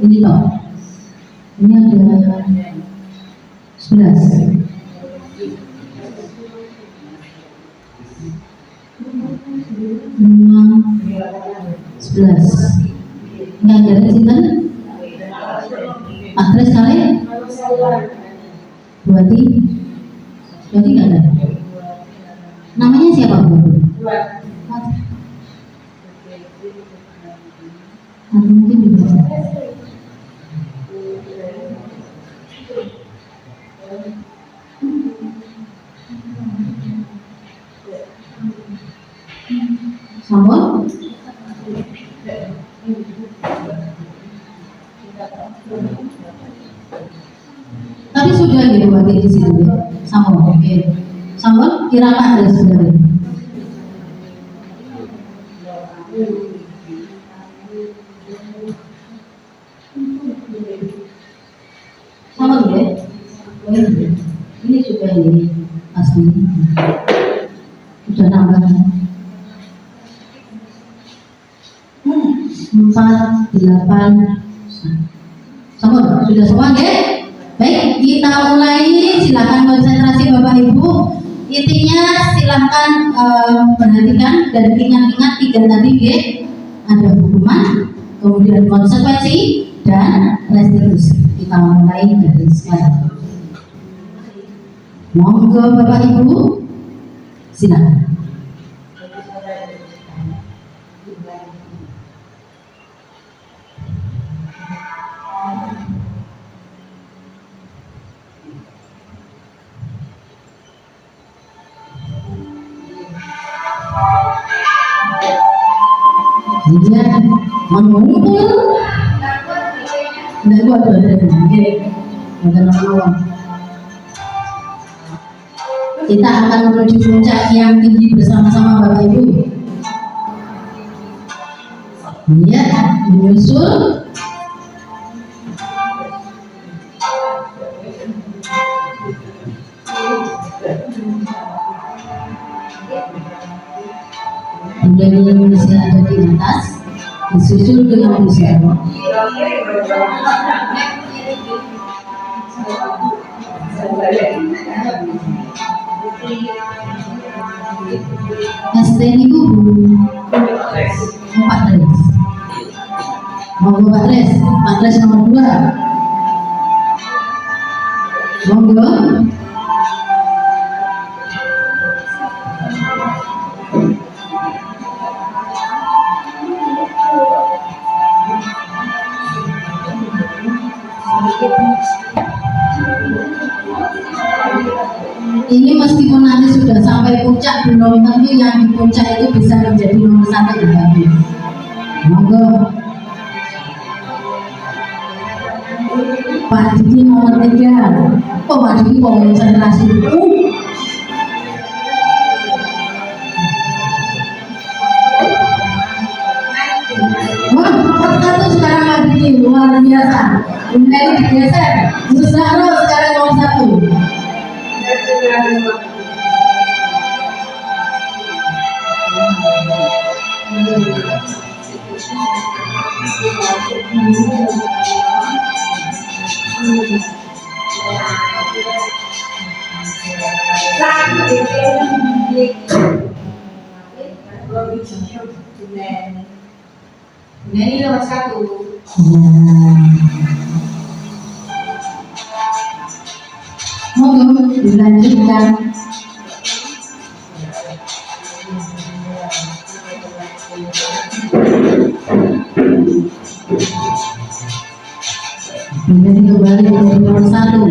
Ini loh. Ini ada 11. Nggak ada cinta Aktres kali Buati nggak ada. Namanya siapa Bu? Atau mungkin bisa. Sambung. Tapi sudah dibuat di sini. Sambung. Oke. Sambung kira Pak ada sebenarnya. Sambung ya. Ini juga ini asli. Sudah nambah. 4, 8, 9, Sampun, sudah semua nggih? Baik, kita mulai. Silakan konsentrasi Bapak Ibu. Intinya silakan perhatikan dan ingat-ingat 3 tadi nggih. Ada hukuman, kemudian konsekuensi dan restitusi. Kita mulai dari sekarang. Monggo Bapak Ibu, silakan. Dia mengumpul, tidak buat kita akan menuju puncak yang tinggi bersama-sama Bapak Ibu. Ya, menyusul. Kemudian Indonesia ada di atas, disusul dengan Busero. ST ini Bu 4 res. Monggo Pak Res, Pak Res nomor 2. Monggo. Ini meskipun nanti sudah sampai puncak, belum tentu yang di puncak itu bisa menjadi nomor 1 di Bali. Monggo. Pak Diki nomor 3. Oh, Pak Diki mau konsentrasi dulu. Wah, nomor 1 sekarang Pak Diki, luar biasa. Ini digeser, Busaro sekarang nomor 1. Ini nomor 1. Monggo dilanjutkan. Menjadi kembali ke nomor 1.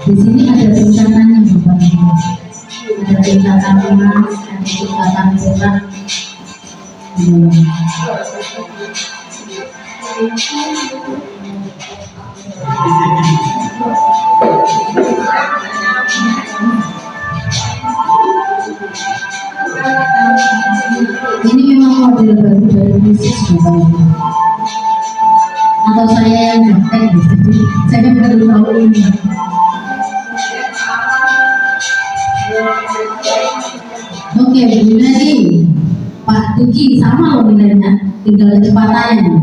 Di sini ada tingkatannya Bapak Ibu. Ada tingkatan emas, ada tingkatan perak. Ini memang model baru dari bisnis Bapak Ibu. Atau saya yang ngetek jadi saya baru tahu ini. Oke, lagi Pak Duki sama loh nilainya, tinggal kecepatannya.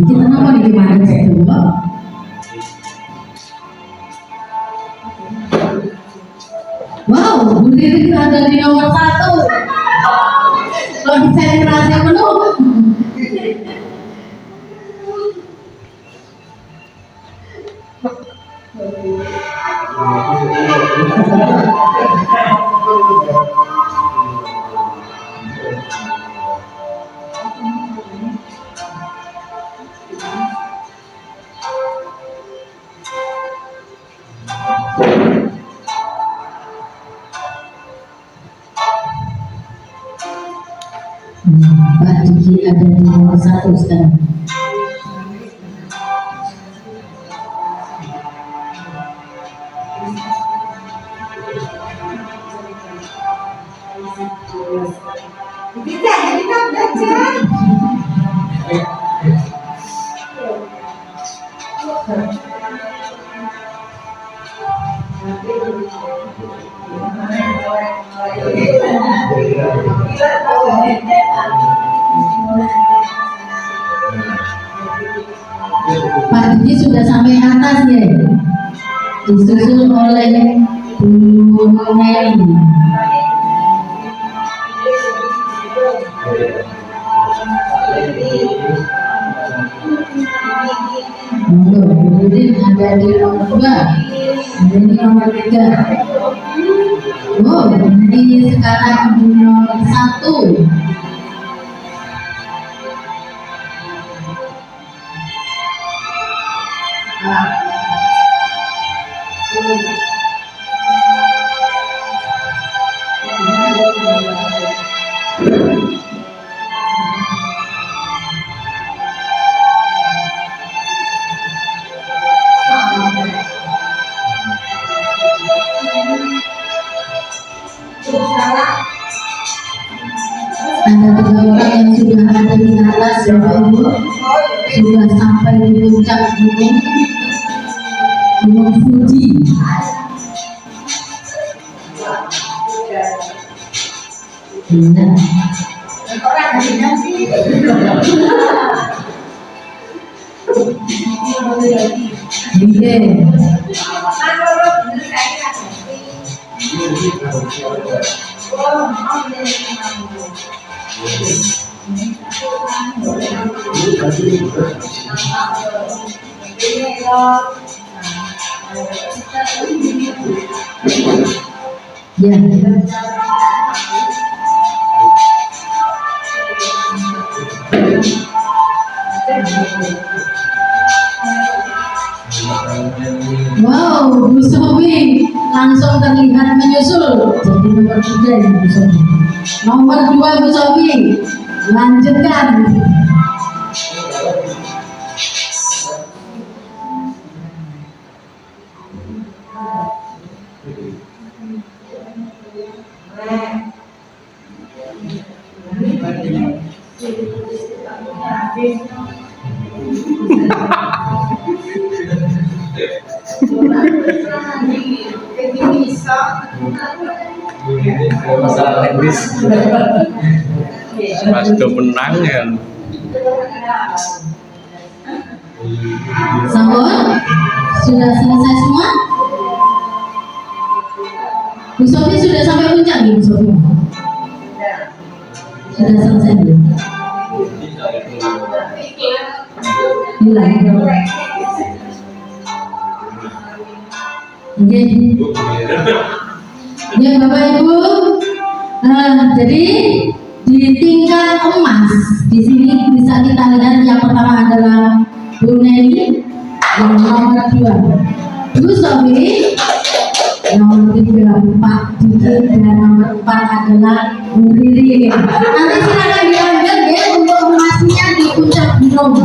Kita nama di gimana sih itu? Wow, Bu Riri ada di nomor 1. Konsentrasi penuh. Pak Diki ada di nomor 1 sekarang. Bisa, kita belajar. Pak Didi sudah sampai atas ya, disusul oleh Bu Meli. Jadi ada di nomor 2, ini nomor 3. Oh, ini sekarang nomor 1. Ada 3 orang yang sudah ada di atas, Bapak Ibu, sudah sampai di puncak Gunung Fuji. Benar. Ya. Wow, Bu Sofi langsung terlihat menyusul jadi nomor 3 ya Bu Sofi. Nomor 2 Bu Sofi, lanjutkan. Masalah teknis pas udah menang ya. Sampun? Sudah selesai semua? Bu Sofi sudah sampai puncak nih Bu Sofi? Sudah selesai belum? Hilang. Oke. Ya Bapak Ibu, jadi di tingkat emas di sini bisa kita lihat yang pertama adalah Bu Neni, yang nomor 2 Bu Sofi, nomor 3 Pak Didi, dan nomor 4 adalah Bu Riri. Nanti silakan diambil ya untuk emasnya di puncak gunung.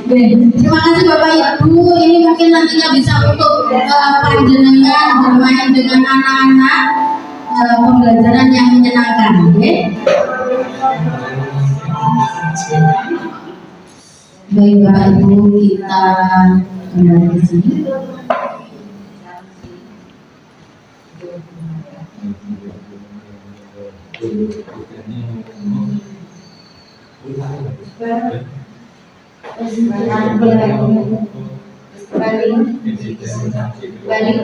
Oke, terima kasih Bapak Ibu. Ini mungkin nantinya bisa untuk panjenengan bermain dengan anak-anak, pembelajaran yang menyenangkan. Oke. Baik Bapak Ibu, kita kembali ke sini. Balik.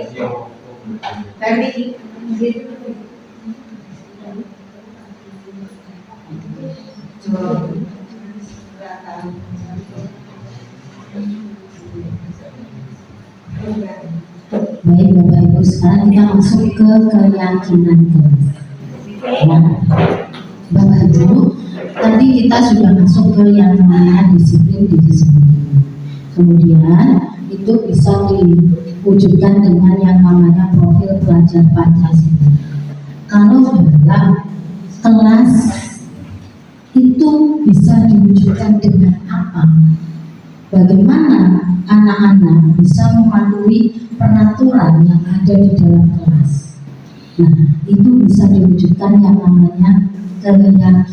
Baik Bapak Ibu, sekarang kita masuk ke keyakinan kelas. Nah, Bapak Ibu, tadi kita sudah masuk ke yang namanya disiplin diri sendiri. Kemudian itu bisa diwujudkan dengan yang namanya profil pelajar Pancasila. Kalau dalam kelas itu bisa diwujudkan dengan apa? Bagaimana anak-anak bisa mematuhi peraturan yang ada di dalam kelas. Nah, itu bisa diwujudkan yang namanya keyakinan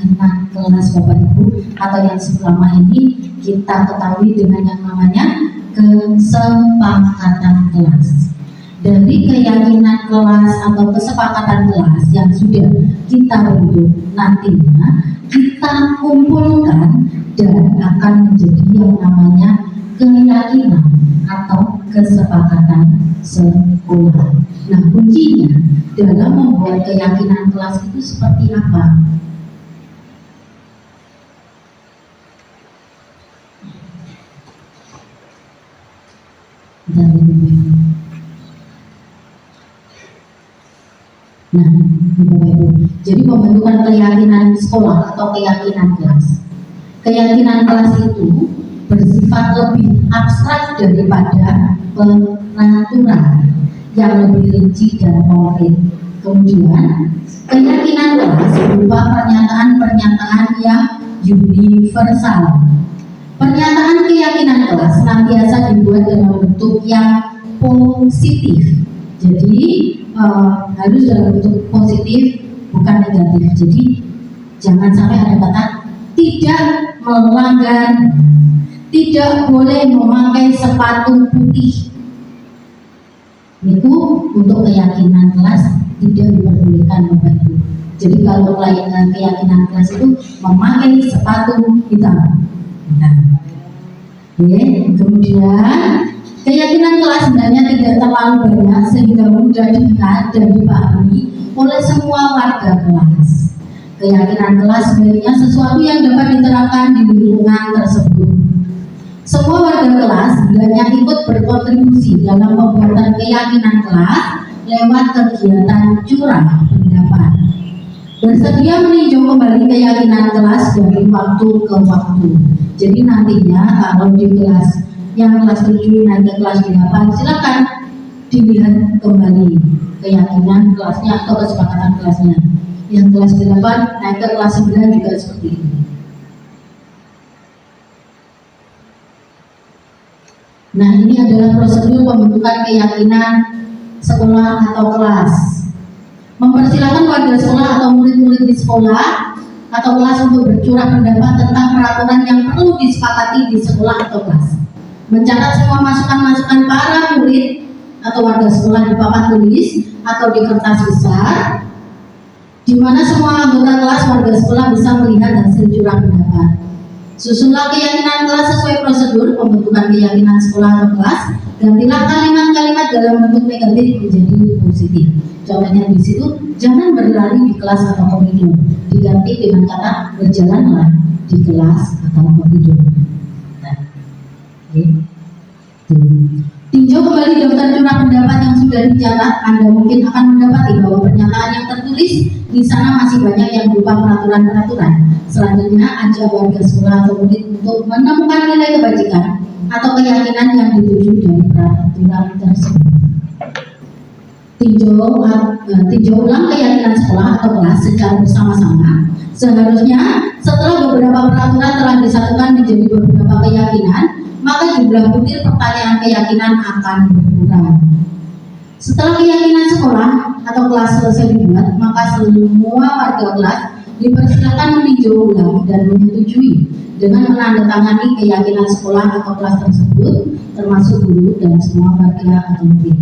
kelas Bapak Ibu, atau yang selama ini kita ketahui dengan yang namanya kesepakatan kelas. dari keyakinan kelas atau kesepakatan kelas yang sudah kita bentuk, nantinya kita kumpulkan dan akan menjadi yang namanya keyakinan atau kesepakatan sekolah. Nah, kuncinya dalam membuat keyakinan kelas itu seperti apa? Nah, jadi pembentukan keyakinan sekolah atau keyakinan kelas. Keyakinan kelas itu bersifat lebih abstrak daripada peraturan yang lebih rinci dan konkret. Kemudian, keyakinan kelas berupa pernyataan-pernyataan yang universal. Pernyataan keyakinan kelas senantiasa dibuat dalam bentuk yang positif. Jadi harus dalam bentuk positif, bukan negatif. Jadi jangan sampai ada kata tidak melanggar, tidak boleh memakai sepatu putih. Itu untuk keyakinan kelas tidak diperbolehkan, Bapak Ibu. Jadi kalau keyakinan kelas itu memakai sepatu hitam. Nah, kemudian keyakinan kelas sebenarnya tidak terlalu banyak sehingga mudah dilihat dan dipahami oleh semua warga kelas. Keyakinan kelas sebenarnya sesuatu yang dapat diterapkan di lingkungan tersebut. Semua warga kelas sebenarnya ikut berkontribusi dalam pembuatan keyakinan kelas lewat kegiatan curah pendapat. Bersedia meninjau kembali keyakinan kelas dari waktu ke waktu. Jadi nantinya kalau di kelas yang kelas 7 naik ke kelas 8, silakan dilihat kembali keyakinan kelasnya atau kesepakatan kelasnya. Yang kelas 8 naik ke kelas 9 juga seperti itu. Nah, ini adalah prosedur pembentukan keyakinan sekolah atau kelas. Mempersilakan warga sekolah atau murid-murid di sekolah atau kelas untuk bercurah pendapat tentang peraturan yang perlu disepakati di sekolah atau kelas. Mencatat semua masukan-masukan para murid atau warga sekolah di papan tulis atau di kertas besar, di mana semua anggota kelas warga sekolah bisa melihat hasil curah pendapat. Susunlah keyakinan kelas sesuai prosedur pembentukan keyakinan sekolah atau kelas. Gantilah kalimat-kalimat dalam bentuk negatif menjadi positif. Contohnya di situ, jangan berlari di kelas atau koridor. Diganti dengan kata berjalanlah di kelas atau koridor. Tinjau kembali daftar curah pendapat yang sudah dicatat. Anda mungkin akan mendapati bahwa pernyataan yang tertulis di sana masih banyak yang berupa peraturan-peraturan. Selanjutnya, ajak warga sekolah atau murid untuk menemukan nilai kebajikan atau keyakinan yang dituju dari peraturan tersebut. Tinjau ulang keyakinan sekolah atau kelas secara bersama-sama. Seharusnya setelah beberapa peraturan telah disatukan menjadi beberapa keyakinan, maka jumlah butir pertanyaan keyakinan akan berkurang. Setelah keyakinan sekolah atau kelas selesai dibuat, maka semua warga kelas dipersilakan meninjau ulang dan menyetujui dengan menandatangani keyakinan sekolah atau kelas tersebut, termasuk guru dan semua warga atau murid.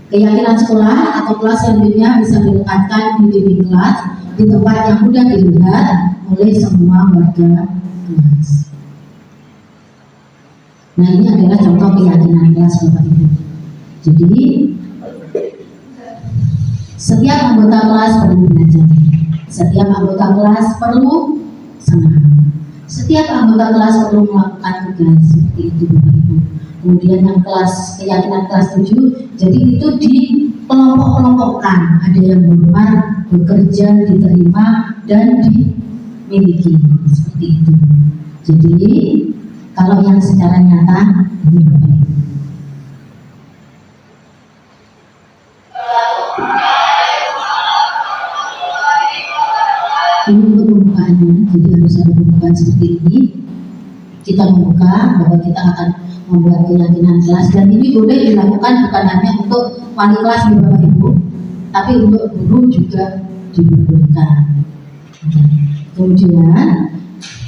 Keyakinan sekolah atau kelas selanjutnya bisa dilekatkan di dinding kelas di tempat yang mudah dilihat oleh semua warga kelas. Nah, ini adalah contoh keyakinan kelas, Bapak Ibu. Jadi setiap anggota kelas perlu belajar. Setiap anggota kelas perlu semangat. Setiap anggota kelas perlu melakukan tugas seperti itu, Bapak Ibu. Kemudian yang kelas keyakinan kelas 7, jadi itu dikelompok-kelompokkan. Ada yang berhormat, bekerja, diterima, dan dimiliki seperti itu. Jadi kalau yang secara nyata ini Bapak Ibu. Ini untuk pembukaannya, jadi harus ada pembukaan seperti ini. Kita membuka bahwa kita akan membuat keyakinan kelas, dan ini boleh dilakukan bukan hanya untuk wali kelas Bapak Ibu, tapi untuk guru juga diperbolehkan. Kemudian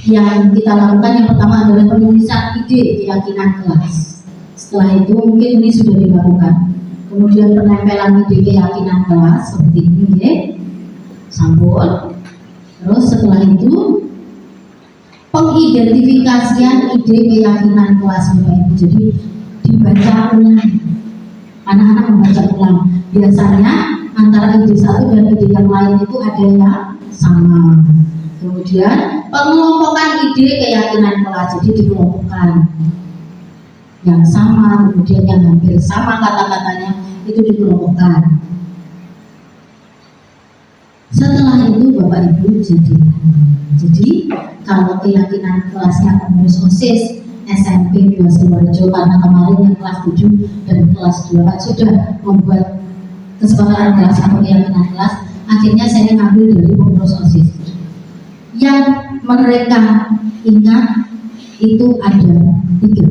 yang kita lakukan yang pertama adalah penulisan ide keyakinan kelas. Setelah itu mungkin ini sudah dilakukan. kemudian penempelan ide keyakinan kelas seperti ini ya, sampun. Terus setelah itu pengidentifikasian ide keyakinan kelas Bapak Ibu. Jadi dibaca ulang, anak-anak membaca ulang. Biasanya antara ide satu dan ide yang lain itu ada yang sama. Kemudian pengelompokan ide keyakinan kelas, jadi dikelompokkan yang sama, kemudian yang hampir sama kata-katanya itu dikelompokkan. Setelah itu Bapak Ibu jadi kalau keyakinan kelasnya pengurus OSIS SMP 2 Sidoarjo, karena kemarin yang kelas 7 dan kelas 2 kan sudah membuat kesepakatan kelas atau keyakinan kelas, akhirnya saya ngambil dari pengurus OSIS. Yang mereka ingat itu ada 3: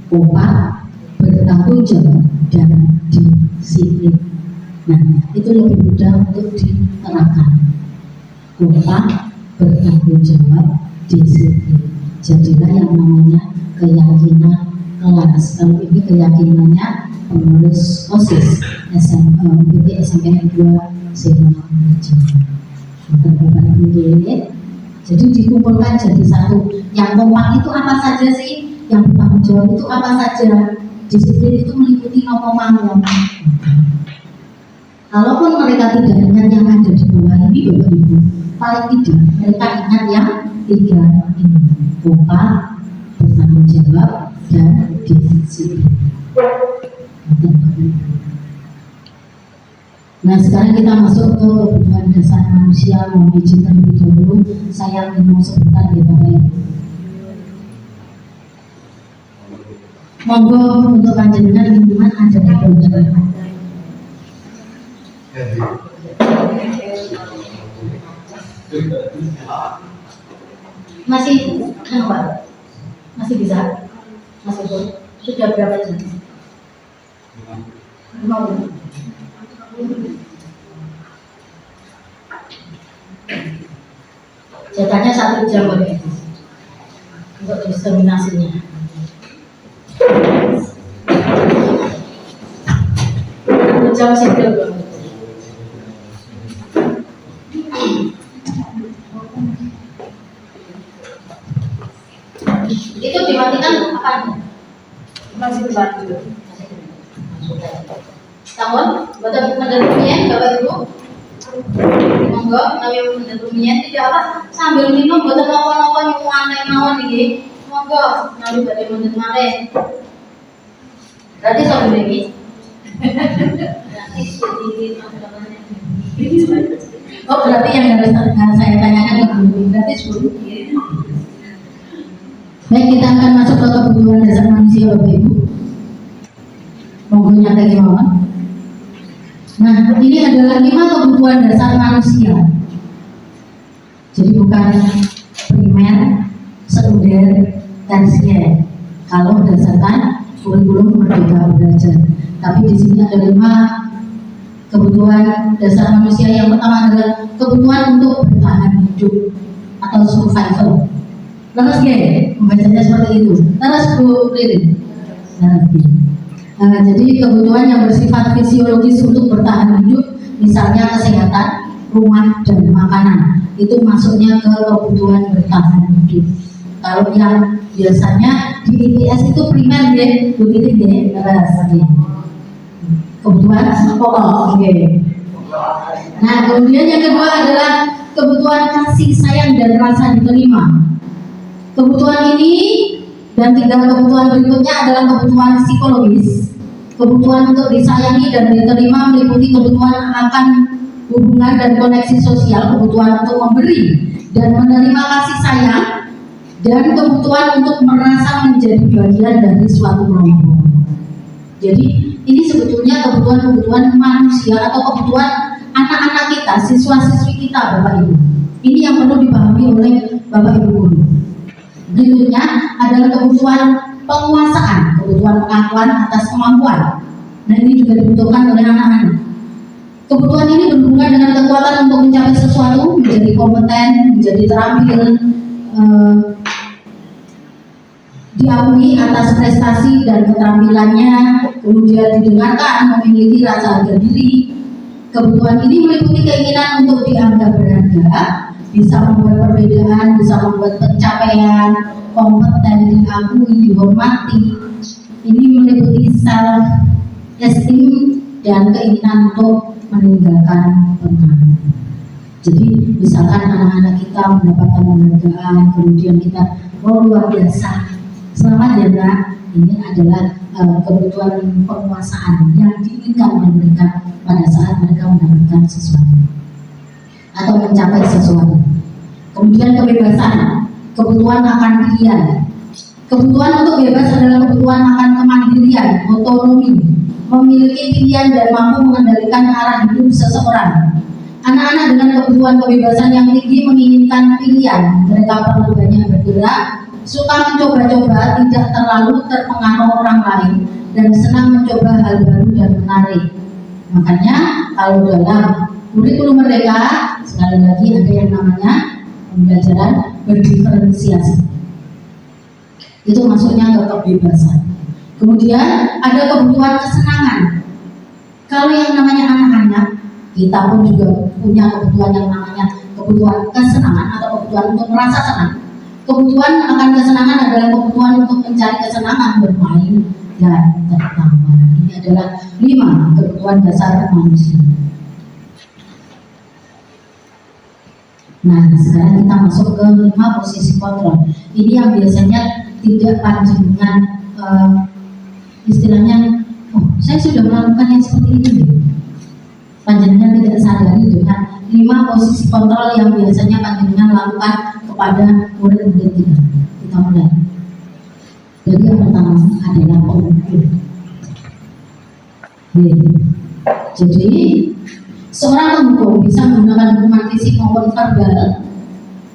kompak, bertanggung jawab, dan disiplin. Nah, itu lebih mudah untuk diterapkan. Kompak, bertanggung jawab, disiplin. Jadilah yang namanya keyakinan kelas. Kalau ini keyakinannya pengurus OSIS SMP 2 Sidoarjo. Bapak Ibu, jadi dikumpulkan jadi satu. Yang kompak itu apa saja sih? Yang bertanggung jawab itu apa saja? Disiplin itu meliputi nopo mawon. Kalaupun mereka tidak ingat yang ada di bawah ini Bapak Ibu, paling tidak mereka ingat yang 3 ini: kompak, bertanggung jawab, dan disiplin. Nah, sekarang kita masuk ke kebutuhan dasar manusia. Mohon izin terlebih dahulu saya minum sebentar ya Bapak Ibu. Monggo untuk panjenengan lingkungan ada di bawah. Masih kenapa? Masih bisa? Masih boleh? Sudah berapa jam? 5 menit. Jatahnya 1 jam boleh untuk diseminasinya. Jam segel. Itu dimatikan apa? Masih berlanjut. Namun, buat menerumnya Bapak Ibu, monggo nabi menerumnya tidak apa sambil minum buat apa-apa yang aneh mawon ini. Monggo nabi badhe menerumane. Berarti sambil ini. Oh, berarti yang harus saya tanyakan ke Bu, berarti 10. Baik, kita akan masuk ke kebutuhan dasar manusia Bapak Ibu. Monggo nyata gimana? Nah, ini adalah 5 kebutuhan dasar manusia. Jadi bukan primer, sekunder, tersier. Kalau berdasarkan kurikulum Merdeka Belajar. Tapi di sini ada 5 kebutuhan dasar manusia. Yang pertama adalah kebutuhan untuk bertahan hidup atau survival. Terus membacanya seperti itu. Terus Bu Lirin. Jadi kebutuhan yang bersifat fisiologis untuk bertahan hidup, misalnya kesehatan, rumah, dan makanan, itu masuknya ke kebutuhan bertahan hidup. Kalau yang biasanya di IPS itu primer begitu kebutuhan pokok. Nah, kemudian yang kedua adalah kebutuhan kasih sayang dan rasa diterima. Kebutuhan ini dan 3 kebutuhan berikutnya adalah kebutuhan psikologis. Kebutuhan untuk disayangi dan diterima meliputi kebutuhan akan hubungan dan koneksi sosial, kebutuhan untuk memberi dan menerima kasih sayang, dan kebutuhan untuk merasa menjadi bagian dari suatu kelompok. Jadi ini sebetulnya kebutuhan-kebutuhan manusia atau kebutuhan anak-anak kita, siswa-siswi kita Bapak Ibu. Ini yang perlu dipahami oleh Bapak Ibu guru. Berikutnya adalah kebutuhan penguasaan, kebutuhan pengakuan atas kemampuan. Nah, ini juga dibutuhkan oleh anak-anak. Kebutuhan ini berhubungan dengan kekuatan untuk mencapai sesuatu, menjadi kompeten, menjadi terampil, diakui atas prestasi dan keterampilannya, kemudian didengarkan, memiliki rasa harga diri. Kebutuhan ini meliputi keinginan untuk dianggap berharga, bisa membuat perbedaan, bisa membuat pencapaian, kompeten, diakui, dihormati. Ini meliputi self esteem dan keinginan untuk meninggalkan pengaruh. Jadi misalkan anak-anak kita mendapatkan penghargaan, kemudian kita luar biasa, selamat ya Nak. Ini adalah kebutuhan penguasaan yang diinginkan oleh mereka pada saat mereka mendapatkan sesuatu atau mencapai sesuatu. Kemudian kebebasan, kebutuhan akan pilihan. Kebutuhan untuk bebas adalah kebutuhan akan kemandirian, otonomi, memiliki pilihan dan mampu mengendalikan arah hidup seseorang. Anak-anak dengan kebutuhan kebebasan yang tinggi menginginkan pilihan. Mereka perlu banyak bergerak, suka mencoba-coba, tidak terlalu terpengaruh orang lain, dan senang mencoba hal baru dan menarik. Makanya kalau dalam kurikulum mereka, sekali lagi ada yang namanya pembelajaran berdiferensiasi. Itu masuknya ke kebebasan. Kemudian ada kebutuhan kesenangan. Kalau yang namanya anak-anak, kita pun juga punya kebutuhan yang namanya kebutuhan kesenangan atau kebutuhan untuk merasa senang. Kebutuhan akan kesenangan adalah kebutuhan untuk mencari kesenangan, bermain dan tertawa. Ini adalah 5 kebutuhan dasar manusia. Nah, sekarang kita masuk ke 5 posisi kontrol. Ini yang biasanya tidak panjenengan istilahnya, oh saya sudah melakukan yang seperti ini. Panjenengan tidak sadari dengan 5 posisi kontrol yang biasanya panjenengan lakukan kepada murid-murid kita. Kita mulai. Jadi yang pertama adalah pengukur. Jadi seorang penghukum bisa menggunakan hukuman fisik maupun verbal.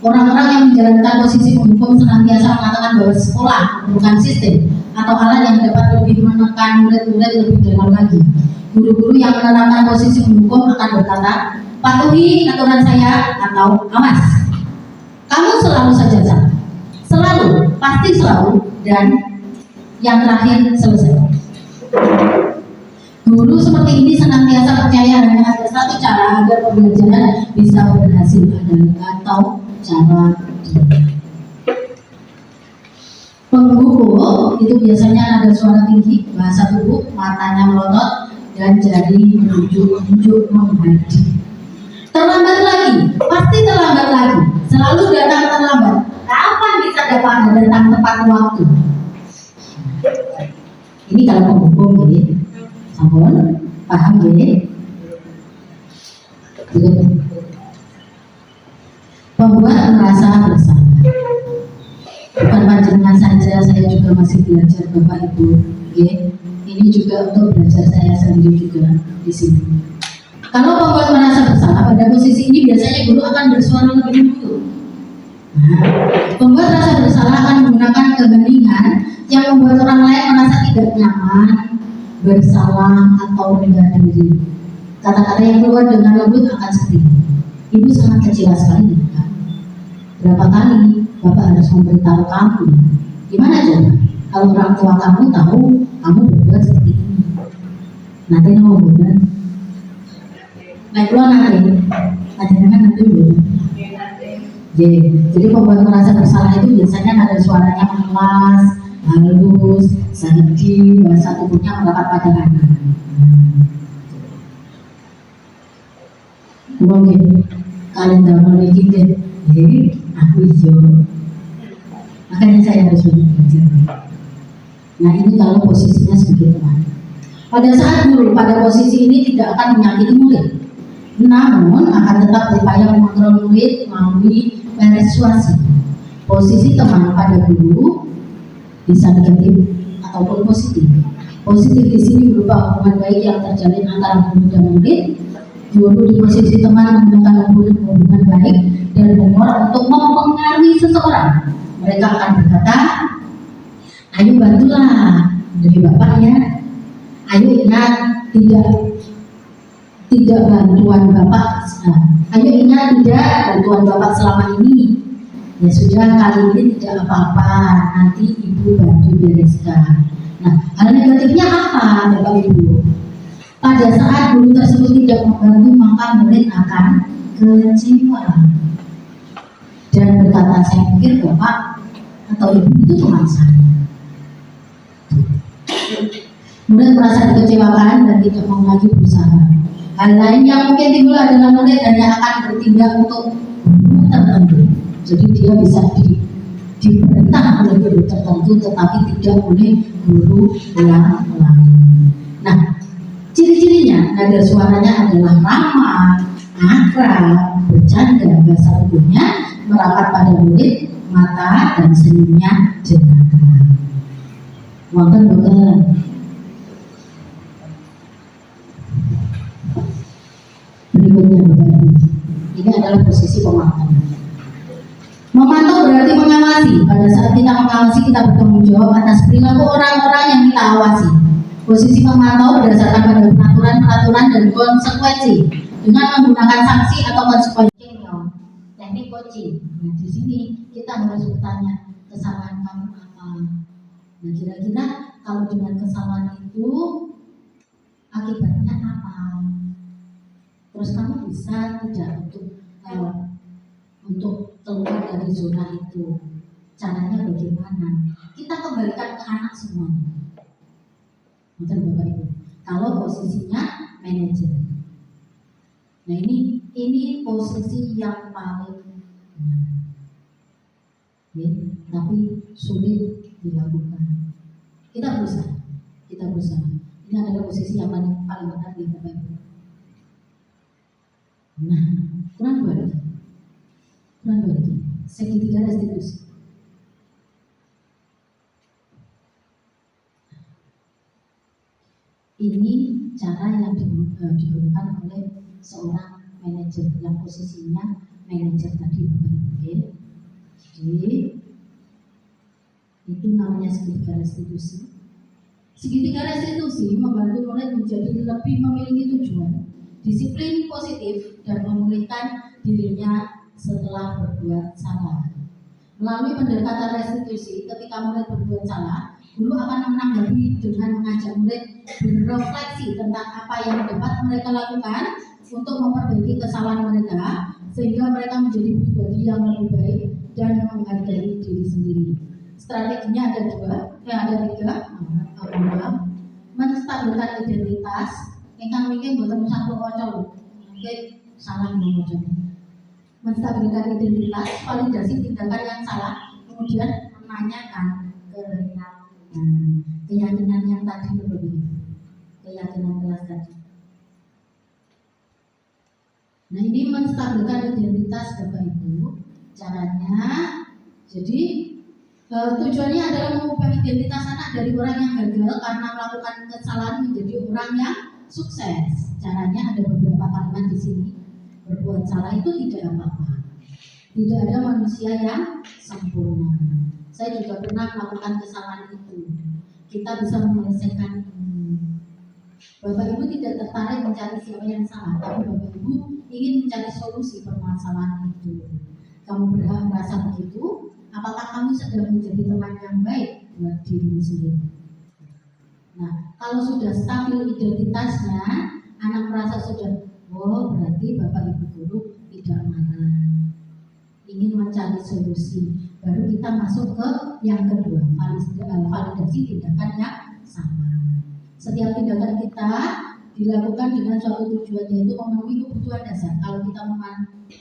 Orang-orang yang menjalankan posisi penghukum senantiasa mengatakan bahwa sekolah bukan sistem atau alat yang dapat lebih menekan murid-murid lebih dalam lagi. Guru-guru yang menerapkan posisi penghukum akan berkata, patuhi aturan saya atau awas. Kamu selalu saja salah. Selalu, pasti selalu, dan yang terakhir selesai. Guru seperti ini senantiasa percaya hanya ada satu cara agar pembelajaran bisa berhasil, atau cara penghukum itu biasanya ada suara tinggi, bahasa tubuh, matanya melotot, dan jari menunjuk menghadiri. Terlambat lagi, pasti terlambat lagi, selalu datang terlambat. Kapan bisa datang tepat waktu? Ini kalau penghukum ya, sampun, paham ya? Membuat merasa bersalah. Bukan panjenengan saja, saya juga masih belajar Bapak Ibu. Ya. Ini juga untuk belajar saya sendiri juga di sini. Kalau membuat merasa bersalah, pada posisi ini biasanya guru akan bersuara lebih dulu. Nah, membuat rasa bersalah akan menggunakan keheningan yang membuat orang lain merasa tidak nyaman, bersalah, atau rendah diri. Kata-kata yang keluar dengan lembut akan seperti ini. Ibu sangat kecewa sekali, kan? Berapa kali Bapak harus memberitahu kamu? Gimana coba? Kalau orang tua kamu tahu kamu berbuat seperti ini, nanti mau benar. Naik keluar nanti nanti dulu. Jadi membuat merasa bersalah itu biasanya ada suaranya melas, halus, sedih, bahasa tubuhnya melekat pada anak. Mungkin kalian tahu lagi deh, aku hijau. Makanya saya harus belajar. Nah ini kalau posisinya sebagai teman. Pada saat guru pada posisi ini tidak akan menyakiti murid, namun akan tetap berupaya mengontrol murid melalui persuasi. Posisi teman pada guru bisa negatif ataupun positif. Positif di sini berupa hubungan baik yang terjalin antara guru dan murid. Guru di posisi teman menggunakan hubungan baik dan humor untuk mempengaruhi seseorang. Mereka akan berkata, ayo bantulah dari Bapak ya. Ayo ingat tidak bantuan Bapak. Ayo ingat tidak bantuan Bapak selama ini. Ya sudah, kali ini tidak apa-apa, nanti ibu bantu bereskan. Nah, hal negatifnya apa Bapak Ibu? Pada saat guru tersebut tidak membantu, maka murid akan kecewa dan berkata, saya pikir Bapak atau Ibu itu teman saya. Murid merasa dikecewakan dan tidak mau lagi berusaha. Hal lain yang mungkin timbul adalah murid hanya akan bertindak untuk guru tertentu. Jadi dia bisa diperintah oleh guru tertentu, tetapi tidak oleh guru yang lain. Nah, ciri-cirinya nada suaranya adalah ramah, akrab, bercanda, bahasa tubuhnya merapat pada murid, mata dan senyumnya jenaka. Wonten boten. Berikutnya Bapak Ibu, ini adalah posisi pemantau. Memantau berarti mengawasi. Pada saat kita mengawasi, kita bertanggung jawab atas perilaku orang-orang yang kita awasi. Posisi pemantau berdasarkan pada peraturan-peraturan dan konsekuensi dengan menggunakan sanksi atau konsekuensi. Teknik coaching. Nah, di sini kita harus bertanya, kesalahan kamu apa? Nah, kira-kira kalau dengan kesalahan itu akibatnya apa? Terus kamu bisa tidak untuk keluar dari zona itu? Caranya bagaimana? Kita kembalikan ke anak semuanya. Betul Bapak Ibu. Kalau posisinya manajer. Nah, ini posisi yang paling ya, tapi sulit dilakukan. Kita berusaha. Ini adalah posisi yang paling benar di Bapak Ibu. Nah, kurang dua lagi. Segitiga restitusi. Ini cara yang digunakan oleh seorang manajer yang posisinya manajer tadi Bapak Ibu. Jadi itu namanya segitiga restitusi. Segitiga restitusi membantu murid menjadi lebih memiliki tujuan, disiplin positif dan memulihkan dirinya setelah berbuat salah. Melalui pendekatan restitusi, ketika murid berbuat salah, guru akan menanggapi dengan mengajak murid berefleksi tentang apa yang dapat mereka lakukan untuk memperbaiki kesalahan mereka, sehingga mereka menjadi pribadi yang lebih baik dan menghargai diri sendiri. Strateginya ada tiga. Menstabilkan identitas. Ingkang mungkin bukan satu ocol, mungkin salah mengucap. Menstabilkan identitas, validasi tindakan yang salah, kemudian menanyakan keyakinan yang tadi berbeda, keyakinan kelas tadi. Nah, ini menstabilkan identitas Bapak Ibu. Caranya, jadi tujuannya adalah mengubah identitas anak dari orang yang gagal karena melakukan kesalahan menjadi orang yang sukses. Caranya ada beberapa kalimat di sini. Berbuat salah itu tidak apa-apa. Tidak ada manusia yang sempurna. Saya juga pernah melakukan kesalahan itu. Kita bisa menyelesaikan ini. Bapak Ibu tidak tertarik mencari siapa yang salah, tapi Bapak Ibu ingin mencari solusi permasalahan itu. Kamu berhak merasa begitu? Apakah kamu sedang menjadi teman yang baik buat dirimu sendiri? Nah, kalau sudah stabil identitasnya, anak merasa sudah, oh berarti Bapak Ibu guru tidak marah, ingin mencari solusi. Baru kita masuk ke yang kedua, validasi tindakan yang sama. Setiap tindakan kita dilakukan dengan suatu tujuan, yaitu memenuhi kebutuhan dasar. Kalau kita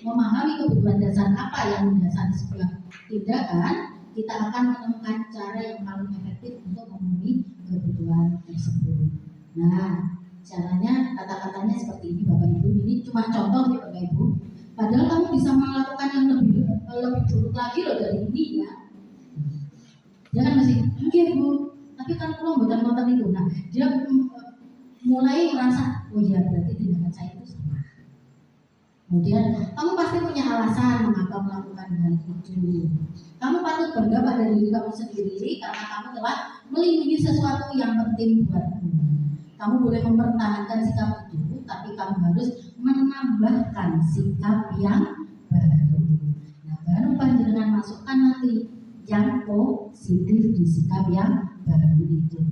memahami kebutuhan dasar apa yang mendasari sebuah tindakan, kita akan menemukan cara yang paling efektif untuk memenuhi kebutuhan tersebut. Nah, caranya, kata-katanya seperti ini Bapak Ibu. Ini cuma contoh ya Bapak Ibu. Padahal kamu bisa melakukan yang lebih buruk lagi loh dari ini ya. Jangan masih, oke Bu, tapi kan kalau bukan konten itu. Nah, dia mulai merasa, oh iya berarti tindakan saya itu salah. Kemudian kamu pasti punya alasan mengapa melakukan hal itu. Kamu patut bangga pada diri kamu sendiri karena kamu telah melindungi sesuatu yang penting buatmu. Kamu boleh mempertahankan sikap itu, tapi kamu harus menambahkan sikap yang baru. Nah, baru panjenengan masukkan nanti yang positif di sikap yang baru itu.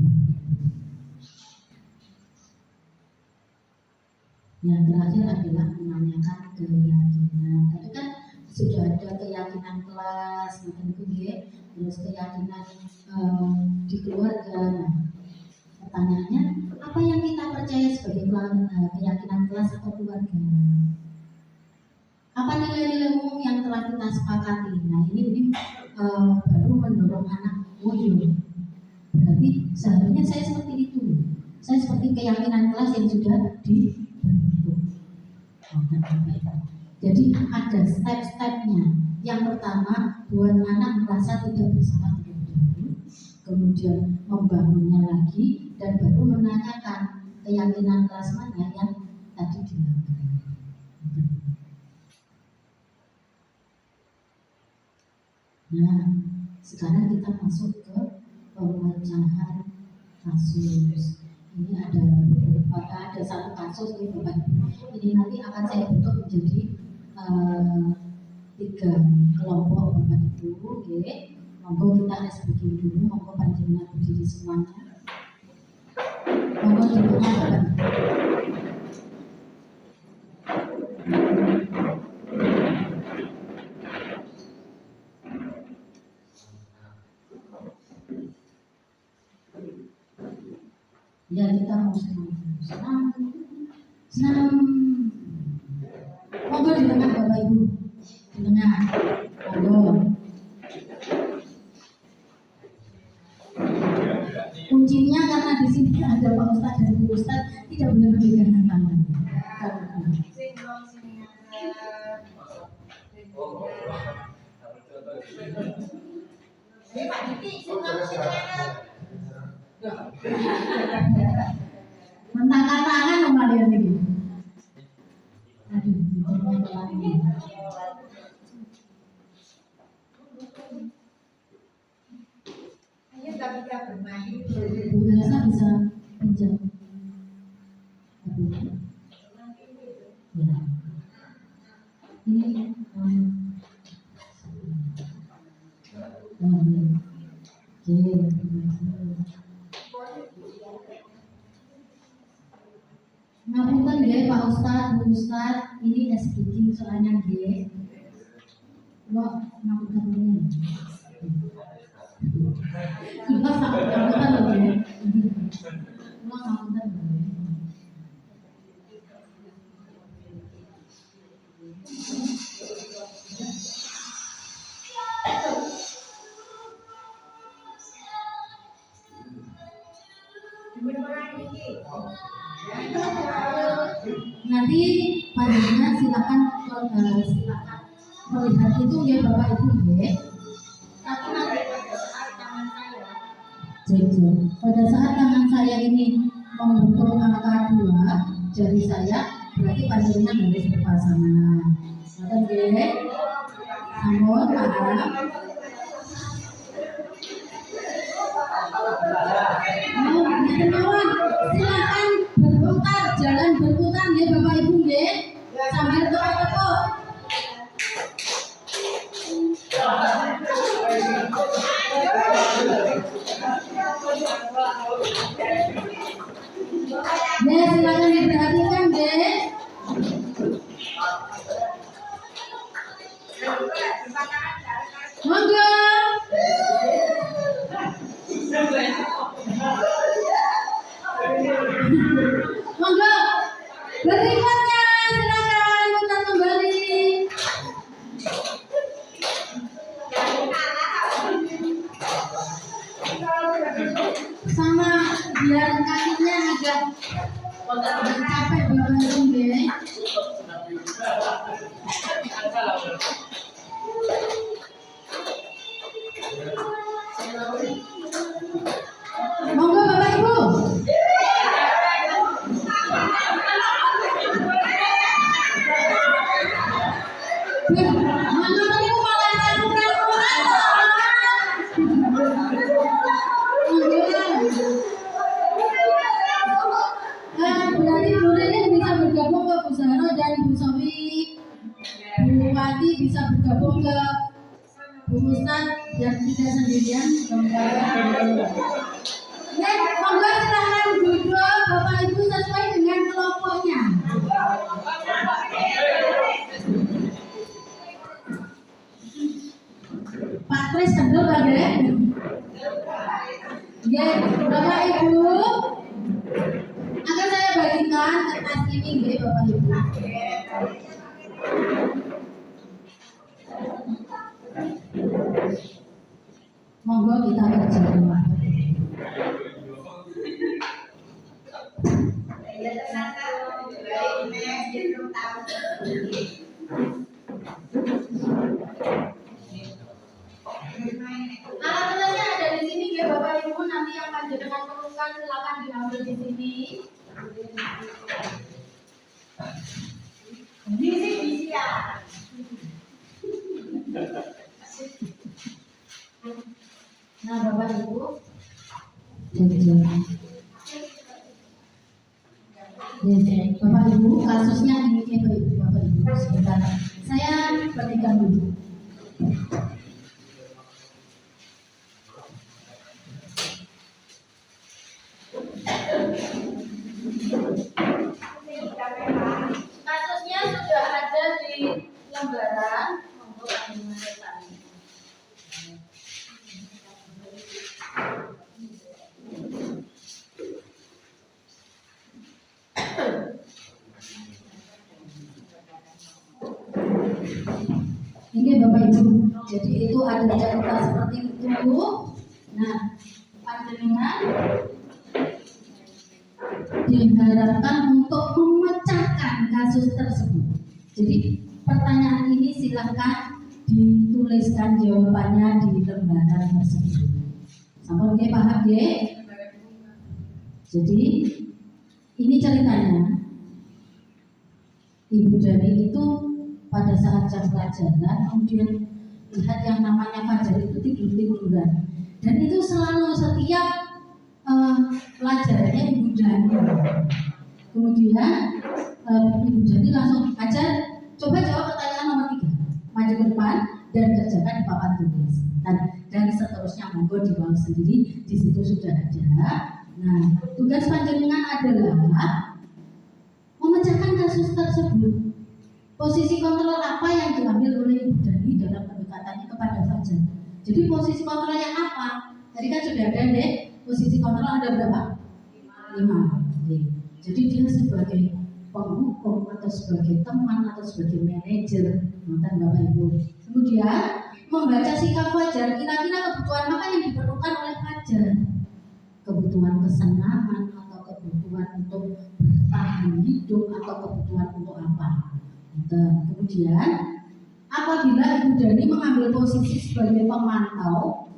Yang terakhir adalah menanyakan keyakinan. Tadi kan sudah ada keyakinan kelas, terus keyakinan di keluarga. Nah, pertanyaannya, apa yang kita percaya sebagai keyakinan kelas atau keluarga? Apa nilai-nilai umum yang telah kita sepakati? Nah, ini baru mendorong anak, oh iya, berarti seharusnya saya seperti itu. Saya seperti keyakinan kelas yang sudah dibentuk. Jadi ada step-stepnya. Yang pertama, buat anak merasa tidak bersalah terlebih dahulu, kemudian membangunnya lagi, dan baru menanyakan keyakinan kelas mana yang tadi dilakukan. Nah, sekarang kita masuk ke pemecahan kasus. Ini ada satu kasus nih Bapak Ibu. Ini nanti akan saya bentuk menjadi 3 kelompok Bapak Ibu. Oke. Monggo kita SBG dulu, monggo panjenengan berdiri semuanya. Monggo di tengah Bapak Ibu. Ya, kita mau senam. Monggo di tengah Bapak Ibu, di tengah. Monggo. Kuncinya karena di sini ada Pak Ustadz dan Bu Ustadz, tidak boleh berpegangan tangan. Pak Diki, senam. Mentangkan tangan sama dia lagi. Aduh, ini. Ayo kita bermain. Bu Elsa bisa pinjam. Ya. Ini ngapunten nggih Pak Ustadz, Bu Ustadz, ini speaking soalnya nggih. Lo ngapunten ini. Kita sampai ngapunten lho nggih. Lo ngapunten nggih. Nanti panjenengan silakan melihat itu ya Bapak Ibu ya. Tapi nanti pada saat tangan saya ini membentuk angka 2 jari saya, berarti panjenengan harus berpasangan. Oke, sampun paham. Silakan berputar, jalan berputar ya Bapak Ibu ya, sambil tepuk-tepuk. Ya, silakan diperhatikan deh. Monggo. Monggo. Berikutnya silakan putar kembali. Sama biar kakinya agak capek Bapak Ibu ya. Monggo Bapak Ibu. Berarti Bu Ririn bisa bergabung ke Bu Zahra dan Bu Sofi. Bu Wati bisa bergabung ke Bu Ustadz biar tidak sendirian, ya, monggo silakan duduk Bapak Ibu sesuai dengan kelompoknya. Pak Kris kendel Pak Dek. Ya, Bapak Ibu akan saya bagikan kertas ini ya Bapak Ibu. Monggo kita berjalan. Alat-alatnya ada di sini ya Bapak Ibu, nanti yang panjenengan perlukan silakan diambil di sini. Bisi ya. Nah Bapak Ibu, Bapak Ibu kasusnya ini ya Bapak Ibu sebentar. Saya berikan dulu. Kasusnya sudah ada di lembaran. Ini Bapak Ibu, jadi itu ada catatan seperti itu. Nah, panjenengan diharapkan untuk memecahkan kasus tersebut. Jadi pertanyaan ini silahkan dituliskan jawabannya di lembaran tersebut. Sampun nggih paham nggih? Jadi ini ceritanya. Ibu Dani itu pada saat jam pelajaran kemudian lihat yang namanya Fajar itu tidur-tiduran, dan itu selalu setiap pelajarannya Ibu Dani. Kemudian Ibu Dani langsung ajar, coba jawab pertanyaan nomor 3, maju ke depan dan kerjakan di papan tulis, dan seterusnya monggo dibawa sendiri, di situ sudah ada. Nah, tugas panjenengan adalah memecahkan kasus tersebut. Posisi kontrol apa yang diambil oleh Ibu Dani dalam pendekatannya kepada Fajar? Jadi posisi kontrol yang apa? Tadi kan sudah ada deh. Posisi kontrol ada berapa? 5. Jadi dia sebagai penghukum atau sebagai teman atau sebagai manajer, mantan Bapak Ibu. Kemudian membaca sikap Fajar, kira-kira kebutuhan apa yang diperlukan oleh Fajar? Kebutuhan kesenangan atau kebutuhan untuk bertahan hidup atau kebutuhan untuk apa? Dan kemudian apabila Ibu Dani mengambil posisi sebagai pemantau,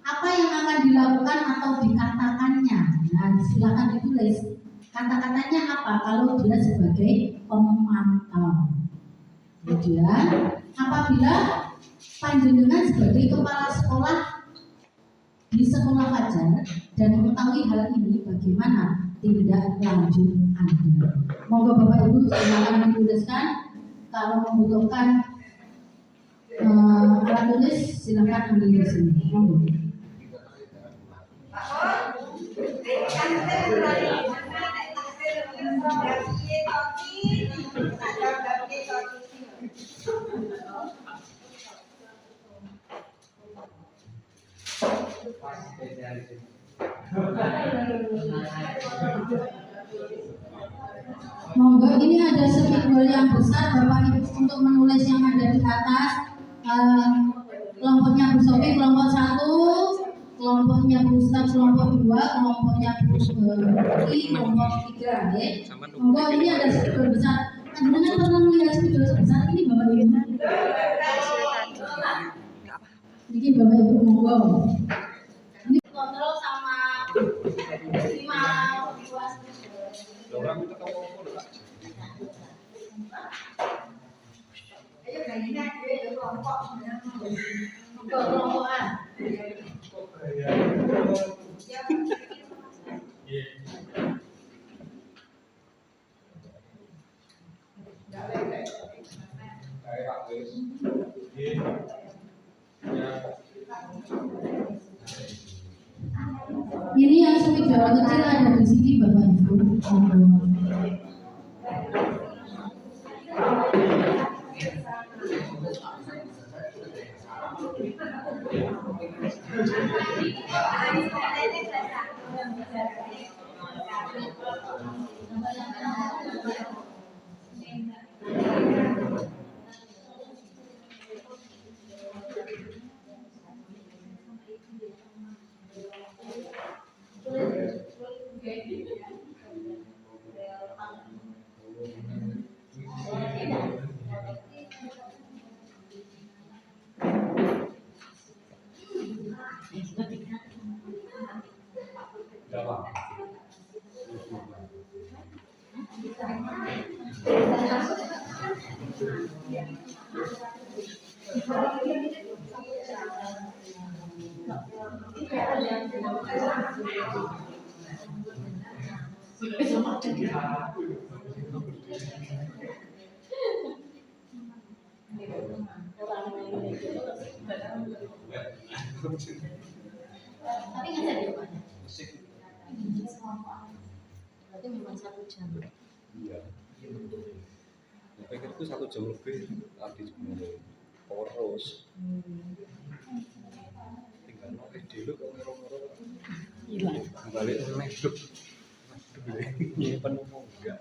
apa yang akan dilakukan atau dikatakannya? Nah, silakan ditulis kata-katanya apa kalau dia sebagai pemantau. Kemudian apabila panjenengan sebagai kepala sekolah di sekolah Fajar dan mengetahui hal ini, bagaimana tindak lanjut Anda? Monggo Bapak Ibu silakan dituliskan. Kalau membutuhkan alat tulis silakan ambil di sini. Monggo. Monggo, ini ada spidol yang besar Bapak Ibu untuk menulis yang ada di atas. Kelompoknya Bu Sofi kelompok 1, kelompoknya Bu Ustaz kelompok 2, kelompoknya Bu Putri kelompok 3. Monggo, ini ada spidol besar. Panjenengan pernah melihat spidol sebesar ini Bapak Ibu? Ini Bapak Ibu monggo. Ini kontrol sama 5 buah Ayo gayanya dia kelompok kelompokan. Tapi nggak ada jawabannya. Berarti memang 1 jam. Iya. Saya pikir itu 1 jam lebih tadi sebenarnya. Terus tinggal nolih dulu kok ngorong-ngorong. Iya. Balik meduk. Ini penuh enggak.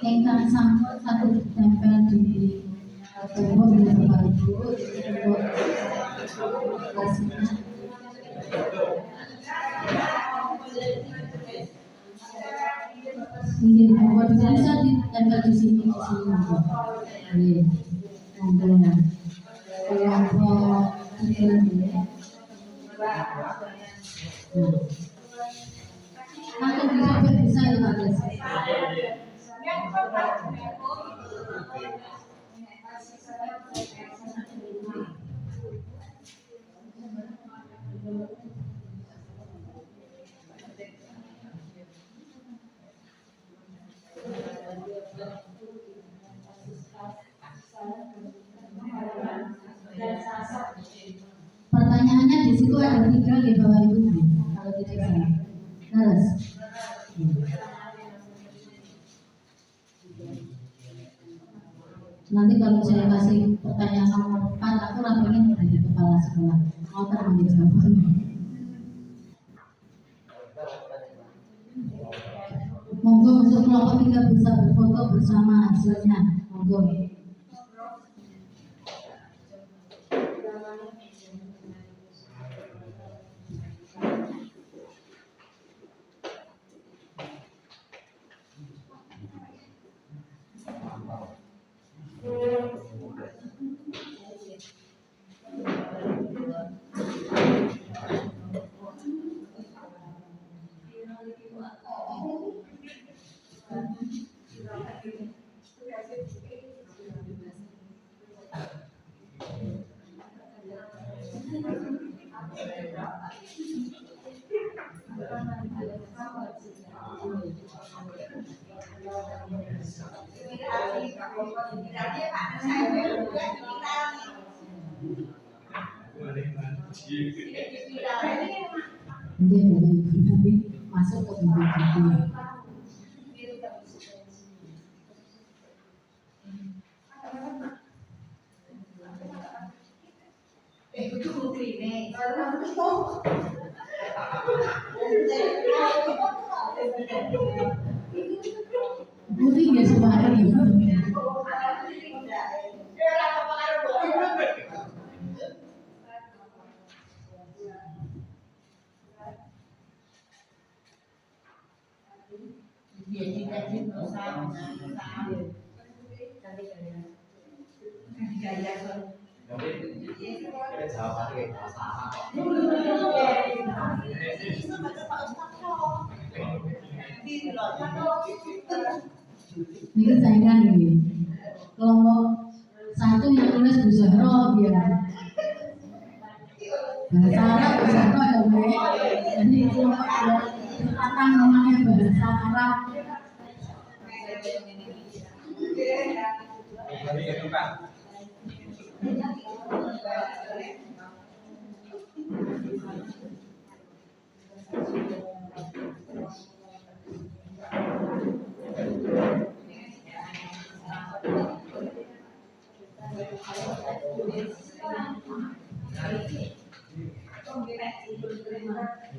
Ingkang sampun satu ditempel di tembok di Bapak Ibu tembok lokasinya. Iya, buat bisa ditempel di sini monggo. Iya, monggo. Kelompok kecil ya. Aku bisa ya Pak Des. Pertanyaannya di situ ada 3 di bawah Ibu, kalau tidak salah. Terus. Nanti kalau saya kasih pertanyaan sama 4, aku pengen dari kepala sekolah. Mau terangin jawabannya. Monggo untuk kelompok 3 bisa berfoto bersama hasilnya. Monggo. Nanti masuk ke bimbingan. Itu ini. Budi biasa banget ya. Ini saya kan ini kelompok 1 yang tulis Bu Zahro dia bahasa Arab Bu Zahro ya Bu. Jadi kelompok tentang namanya bahasa Arab.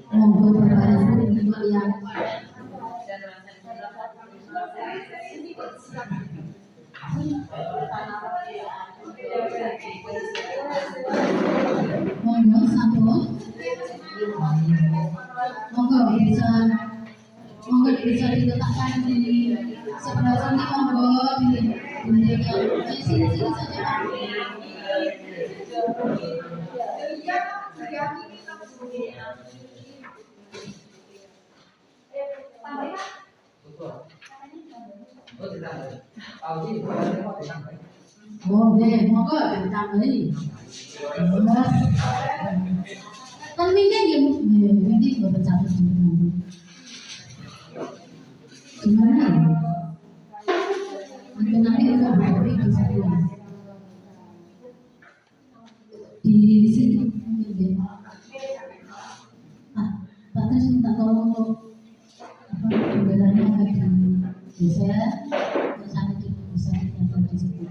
Monggo Bapak Ibu yang monggo sampun, monggo bisa diletakkan di sebelah sini, monggo di sini saja. Monggo ditambahi. Kan mungkin ini boten cabut gimana ya? Mungkin nanti kita beri bisa bilang di sini mungkin ya. Pak Tes minta tolong untuk benderanya agak digeser, terus nanti bisa ditempel di situ.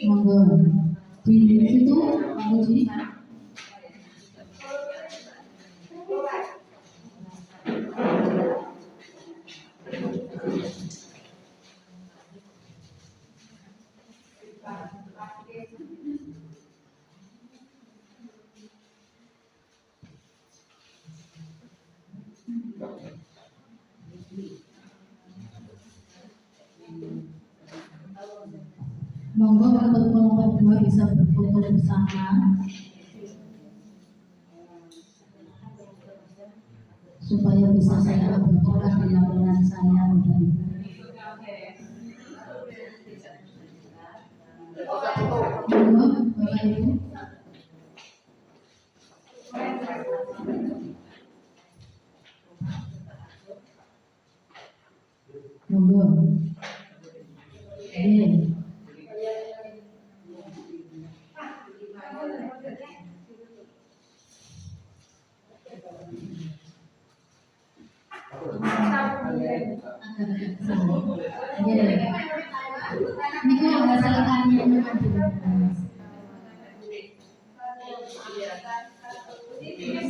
Monggo di situ Pak Uji. Monggo untuk kelompok 2 bisa berfoto bersama supaya bisa saya butuhkan di laporan saya, Bapak Ibu. Monggo Bapak Ibu. Monggo. Niku hasil karya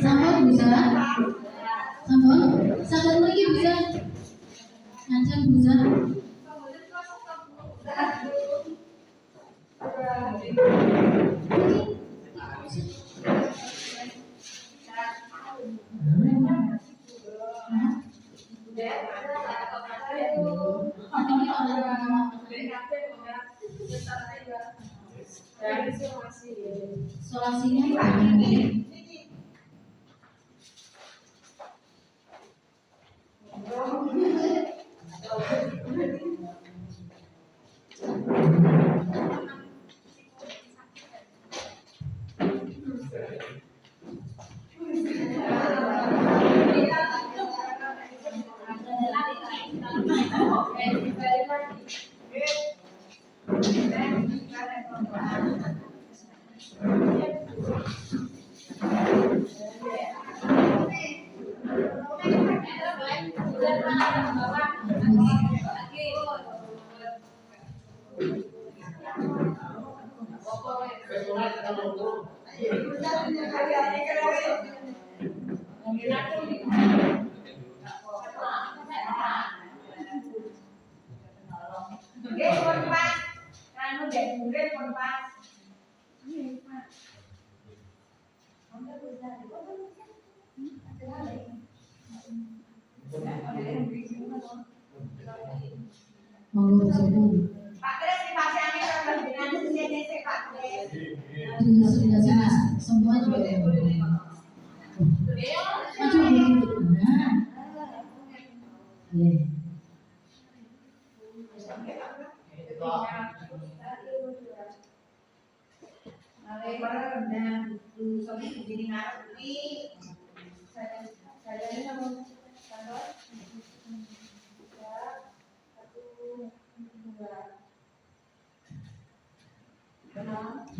sampun bisa, sampun lagi bisa, ngancam bisa. Solasinya Monggo disebut. Pak Kris dipasangin kalau dengan sini Pak Kris. Di sebelah sana semua juga ya. Maju dikit. Nah. Ya.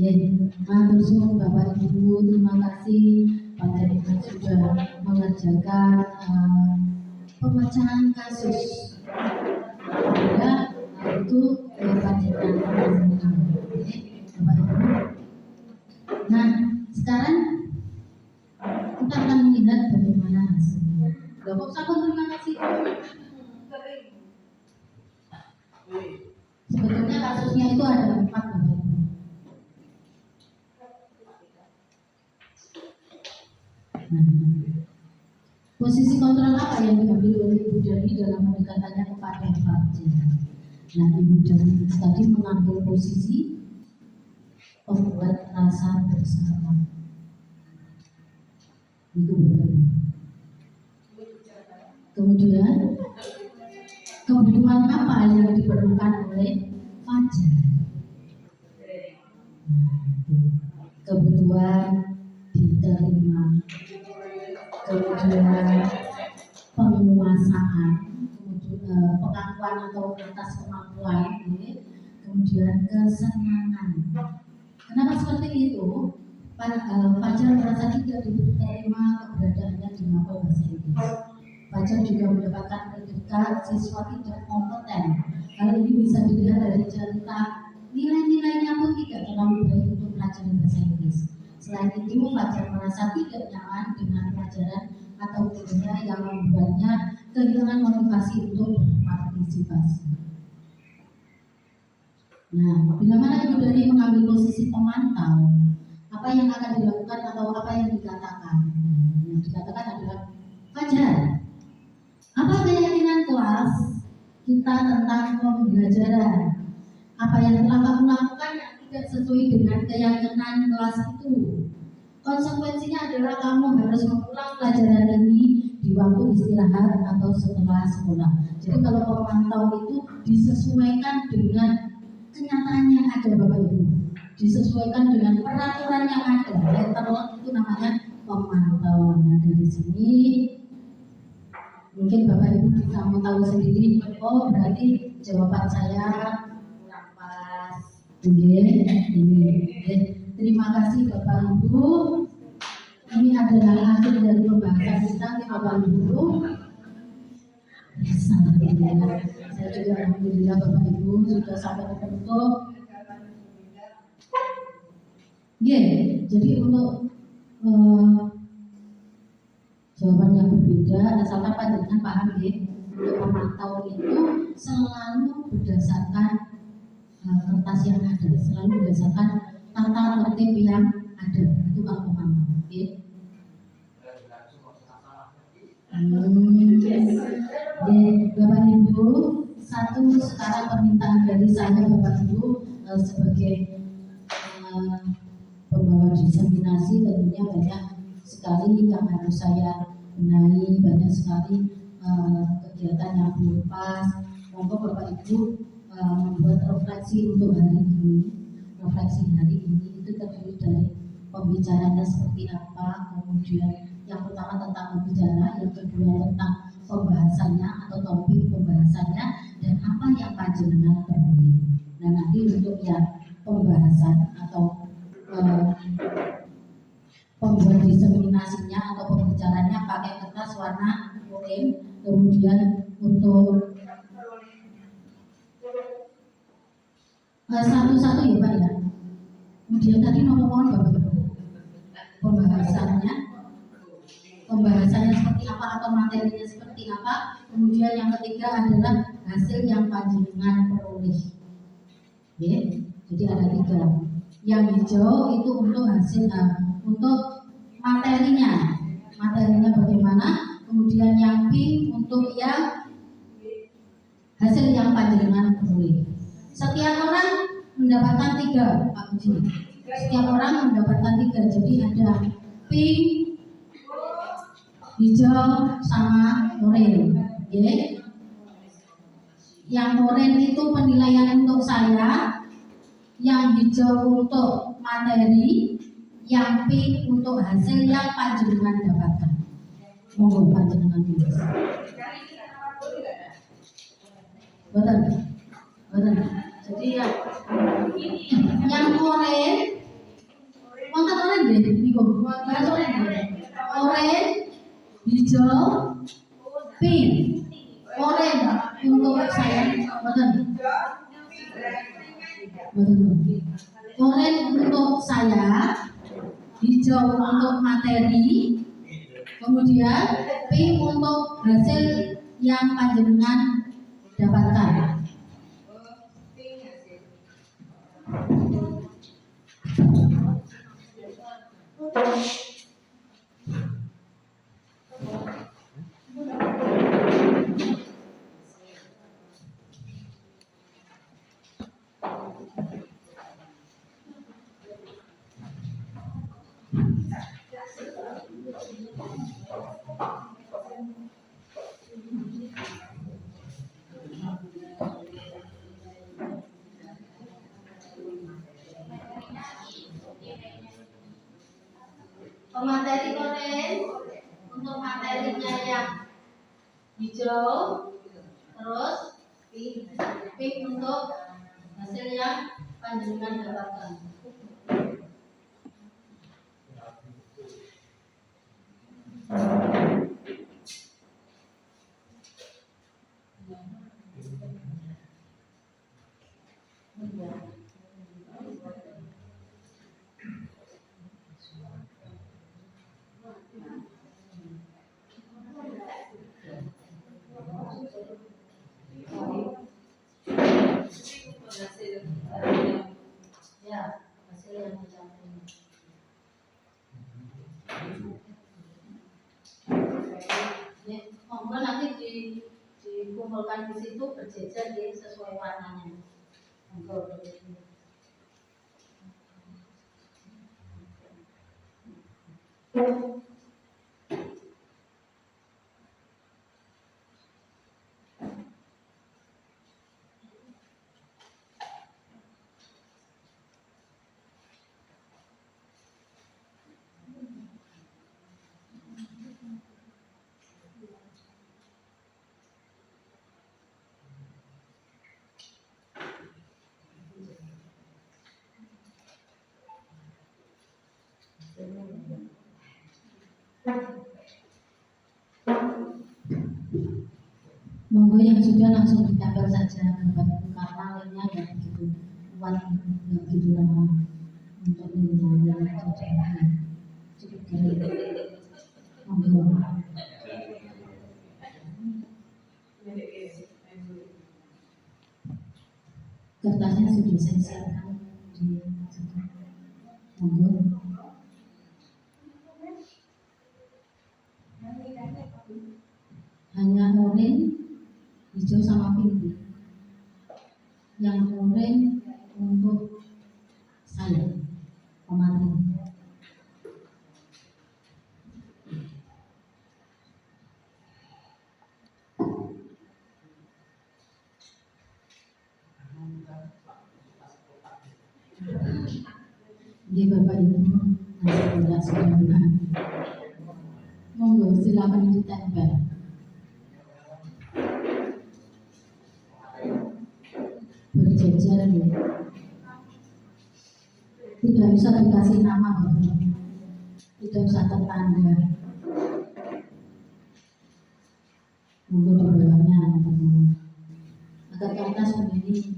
Ya, matur suwun Bapak Ibu, terima kasih panjenengan sudah mengerjakan pemecahan kasus. Ya, itu panjenengan Bapak Ibu. Nah, sekarang kita akan melihat bagaimana hasilnya. Loh, kok sampun terima kasih? Sebetulnya kasusnya itu ada 4 Bapak Ibu. Nah, posisi kontrol apa yang diambil oleh Ibu Dani dalam pendekatannya kepada Fajar? Nah, Ibu Dani tadi mengambil posisi pembuat rasa bersalah. Itu Bapak. Kemudian kebutuhan apa yang diperlukan oleh Fajar? Nah, itu kebutuhan diterima, kemudian penguasaan, kemudian pengakuan atau atas kemampuan, kemudian kesenangan. Kenapa seperti itu? Fajar merasa tidak diterima keberadaannya di mapel bahasa Inggris. Fajar juga mendapatkan predikat siswa tidak kompeten. Hal ini bisa dilihat dari cerita nilai-nilainya pun tidak terlalu baik untuk pelajaran bahasa Inggris. Selain itu, Fajar merasa tidak nyaman dengan pelajaran atau gurunya yang membuatnya kehilangan motivasi untuk berpartisipasi. Nah, bila mana Ibu Dani mengambil posisi pemantau, apa yang akan dilakukan atau apa yang dikatakan? Yang dikatakan adalah, Fajar, apa keyakinan kelas kita tentang pembelajaran? Apa yang telah kamu lakukan yang tidak sesuai dengan keyakinan kelas itu? Konsekuensinya adalah kamu harus mengulang pelajaran ini di waktu istirahat atau setelah sekolah. Jadi kalau pemantau itu disesuaikan dengan kenyataannya yang ada Bapak Ibu, disesuaikan dengan peraturan yang ada. Letterlock itu namanya pemantau. Nah, dari sini mungkin Bapak Ibu bisa mengetahui sendiri, oh berarti jawaban saya kurang pas. Ini. Terima kasih Bapak Ibu. Ini adalah hasil dari pembahasan kita Bapak Ibu. Alhamdulillah. Saya juga alhamdulillah Bapak Ibu sudah sampai ke penutup. Jadi untuk jawaban yang berbeda, asalkan panjenengan paham untuk pemantau itu selalu berdasarkan kertas yang ada, selalu berdasarkan tata tertib yang ada. Itu kalau pemantau. Bapak Ibu, satu sekarang permintaan dari saya Bapak Ibu sebagai pembawa diseminasi, tentunya banyak sekali yang harus saya benahi, banyak sekali kegiatan yang belum pas. Monggo Bapak Ibu membuat refleksi untuk hari ini. Refleksi hari ini itu terdiri dari pembicaraannya seperti apa, kemudian yang pertama tentang pembicara, yang kedua tentang pembahasannya atau topik pembahasannya, dan apa yang panjenengan perlu. Nah, nanti untuk yang pembahasan atau pembuat diseminasinya atau pembicaranya pakai kertas warna kuning, kemudian untuk satu-satu ya Pak ya. Kemudian tadi mohon Bapak Ibu, pembahasannya seperti apa atau materinya seperti apa. Kemudian yang ketiga adalah hasil yang panjenengan peroleh. Jadi ada 3. Yang hijau itu untuk hasil, untuk materinya bagaimana. Kemudian yang pink untuk yang hasil yang panjenengan peroleh. Setiap orang mendapatkan 3, Pak Puji. Setiap orang mendapatkan 3. Jadi ada pink, hijau, sama oranye. Okay. Yang oranye itu penilaian untuk saya, yang hijau untuk materi, yang pink untuk hasil yang panjenengan dapatkan. Monggo panjenengan tulis. Betul, betul. Jadi yang oranye, wonten oranye deh, niku. Oranye, hijau, pink. Oranye untuk saya, betul. Betul. Oranye untuk saya, hijau untuk materi, kemudian pink untuk hasil yang panjenengan dapatkan. Pemateri oranye untuk materinya yang hijau, terus pink untuk hasil yang panjenengan dapatkan. Ya, hasil yang dicapai. Monggo nanti dikumpulkan di situ berjejer di sesuai warnanya. Monggo. Monggo yang sudah langsung ditempel saja Bapak Ibu karena lainnya nggak begitu kuat, nggak begitu lama untuk menjalani jajaran. Cukup kali. Monggo. Kertasnya sudah saya siapkan di situ. Monggo. Hanya oranye, hijau sama pink. Yang oranye untuk saya, pemateri. Ini Bapak Ibu, nasi sudah bulan. Monggo silakan ditempel. Berjejer ya. Tidak usah dikasih nama Bapak, tidak usah tertanda. Monggo di bawahnya teman-teman. Agak ke atas begini,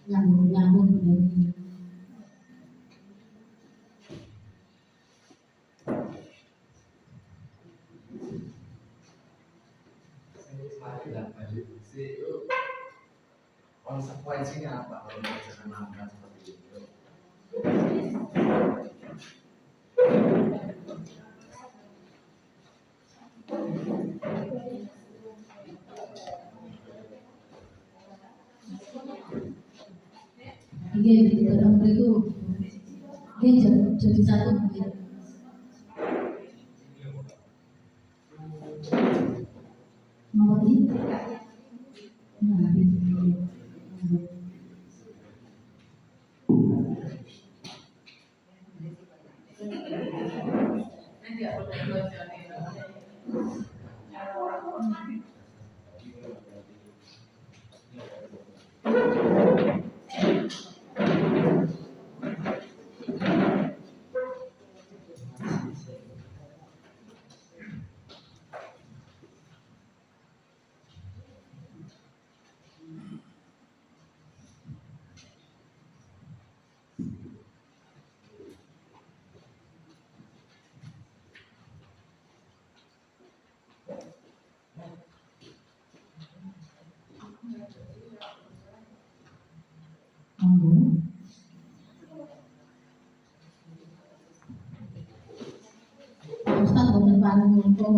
nyambung begini. Konsekuensinya apa kalau mengerjakan langkah seperti itu? Nggih, dalam beriku. Nggih, jadi satu nggih. Mau ini? Nah, ini. Pak Ustaz boten paring untuk.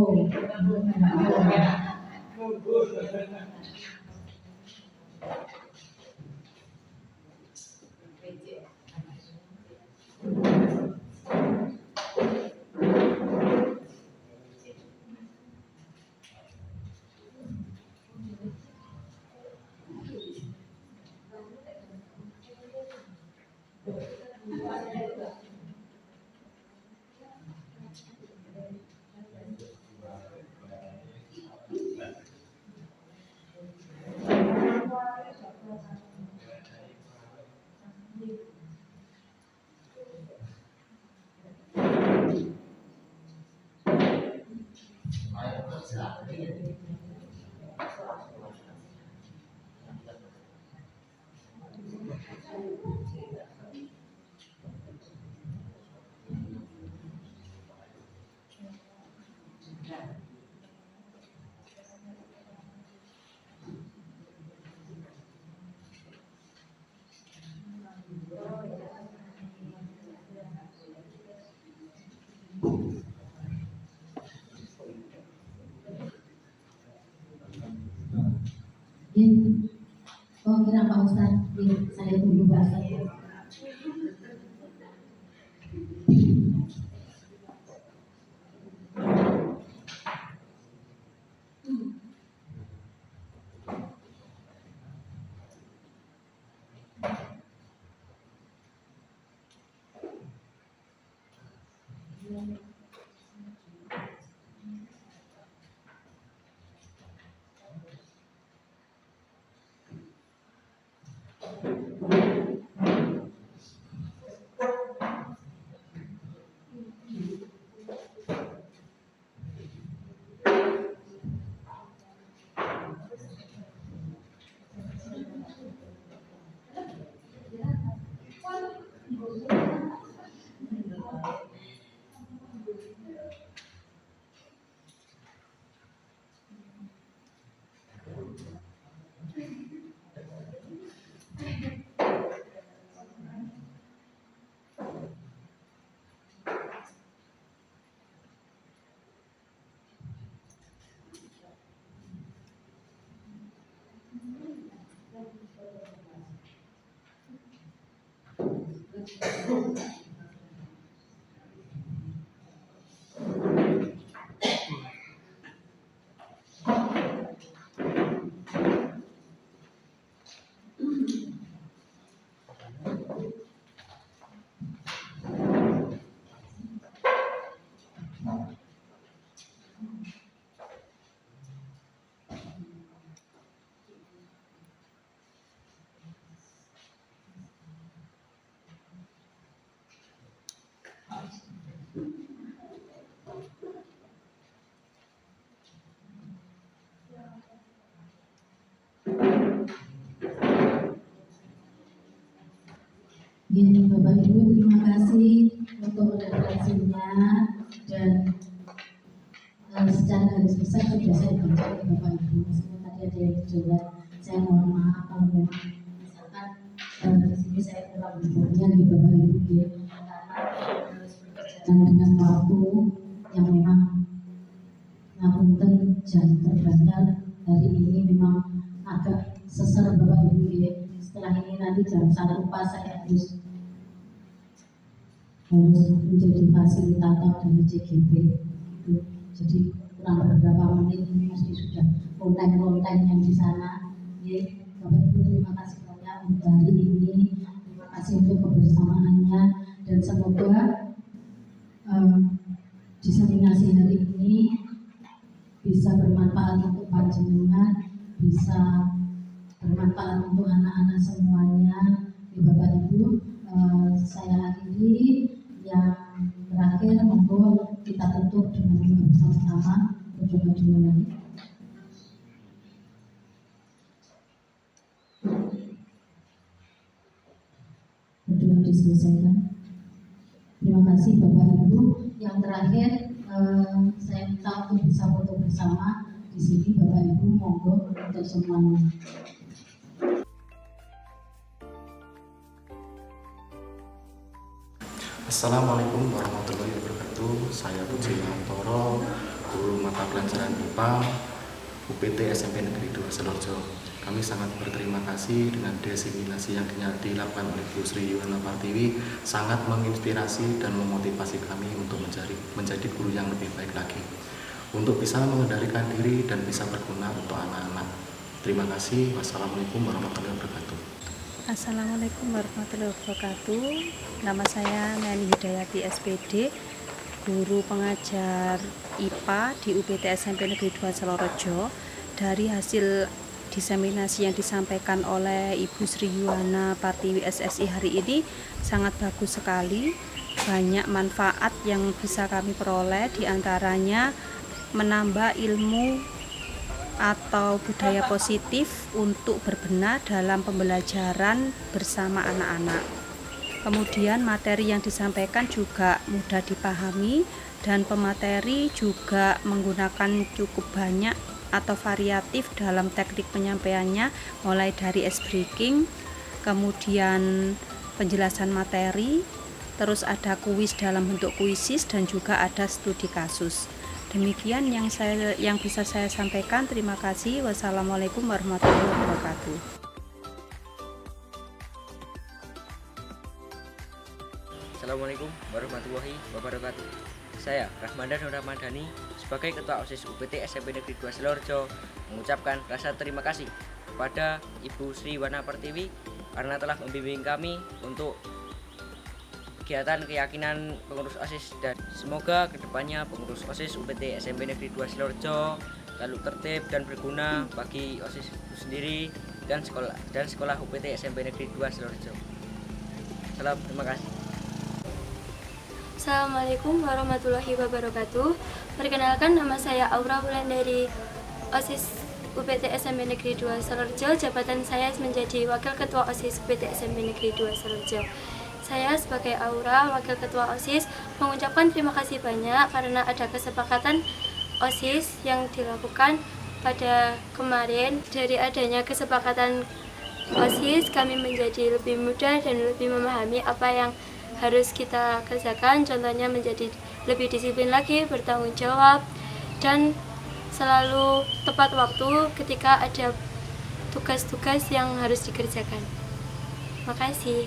Oh kira Pak Ustaz, saya tunggu bahasa. Gini Bapak Ibu, terima kasih untuk referensinya dan secara garis besar sudah saya baca ke Bapak Ibu. Meskipun tadi ada yang dicoba, saya mohon maaf kalau memang misalkan di sini saya kurang berbohongnya di Bapak Ibu ya, karena harus berjalan dengan waktu yang memang ngapunten jam terbatas hari ini memang agak sesar Bapak Ibu ya. setelah ini nanti jangan lupa saya harus menjadi fasilitator dari CGP itu. Jadi kurang beberapa menit ini mesti sudah konten-konten yang di sana. Ya, Bapak Ibu terima kasih banyak untuk hari ini. Terima kasih untuk kebersamaannya dan semoga diseminasi hari ini bisa bermanfaat untuk panjenengan, bisa bermanfaat untuk anak-anak semuanya. Ya, Bapak Ibu, saya akhiri. Yang terakhir, monggo kita tutup dengan doa bersama-sama. Berdoa dimulai. Berdoa diselesaikan. Terima kasih Bapak Ibu. Yang terakhir, saya minta untuk bisa foto bersama di sini. Bapak Ibu, monggo untuk semuanya. Assalamualaikum warahmatullahi wabarakatuh. Saya Puji Antoro, guru mata pelajaran IPA UPT SMP Negeri 2 Selorjo. Kami sangat berterima kasih dengan diseminasi yang dilakukan oleh Bu Sri Yuwana Partiwi, sangat menginspirasi dan memotivasi kami untuk menjadi guru yang lebih baik lagi, untuk bisa mengendalikan diri dan bisa berguna untuk anak-anak. Terima kasih. Wassalamualaikum warahmatullahi wabarakatuh. Assalamualaikum warahmatullahi wabarakatuh. Nama saya Nani Hidayati SPD, guru pengajar IPA di UPT SMP Negeri 2 Selorjo. Dari hasil diseminasi yang disampaikan oleh Ibu Sri Yuwana Partiwi SSI hari ini sangat bagus sekali. Banyak manfaat yang bisa kami peroleh, diantaranya menambah ilmu atau budaya positif untuk berbenah dalam pembelajaran bersama anak-anak. Kemudian materi yang disampaikan juga mudah dipahami dan pemateri juga menggunakan cukup banyak atau variatif dalam teknik penyampaiannya, mulai dari ice breaking, kemudian penjelasan materi, terus ada kuis dalam bentuk kuisis dan juga ada studi kasus. Demikian yang bisa saya sampaikan. Terima kasih. Wassalamualaikum warahmatullahi wabarakatuh. Assalamualaikum warahmatullahi wabarakatuh. Saya Rahmanda Nur Ramadhani sebagai Ketua OSIS UPT SMP Negeri 2 Selorjo mengucapkan rasa terima kasih kepada Ibu Sri Yuwana Partiwi karena telah membimbing kami untuk kegiatan keyakinan pengurus OSIS, dan semoga kedepannya pengurus OSIS UPT SMP Negeri 2 Selorjo selalu tertib dan berguna bagi OSIS sendiri dan sekolah UPT SMP Negeri 2 Selorjo. Salam, terima kasih. Assalamualaikum warahmatullahi wabarakatuh. Perkenalkan, nama saya Aura Wulandari, OSIS UPT SMP Negeri 2 Selorjo. Jabatan saya menjadi Wakil Ketua OSIS UPT SMP Negeri 2 Selorjo. Saya sebagai Aura, Wakil Ketua OSIS, mengucapkan terima kasih banyak karena ada kesepakatan OSIS yang dilakukan pada kemarin. Dari adanya kesepakatan OSIS, kami menjadi lebih mudah dan lebih memahami apa yang harus kita kerjakan. Contohnya menjadi lebih disiplin lagi, bertanggung jawab, dan selalu tepat waktu ketika ada tugas-tugas yang harus dikerjakan. Makasih.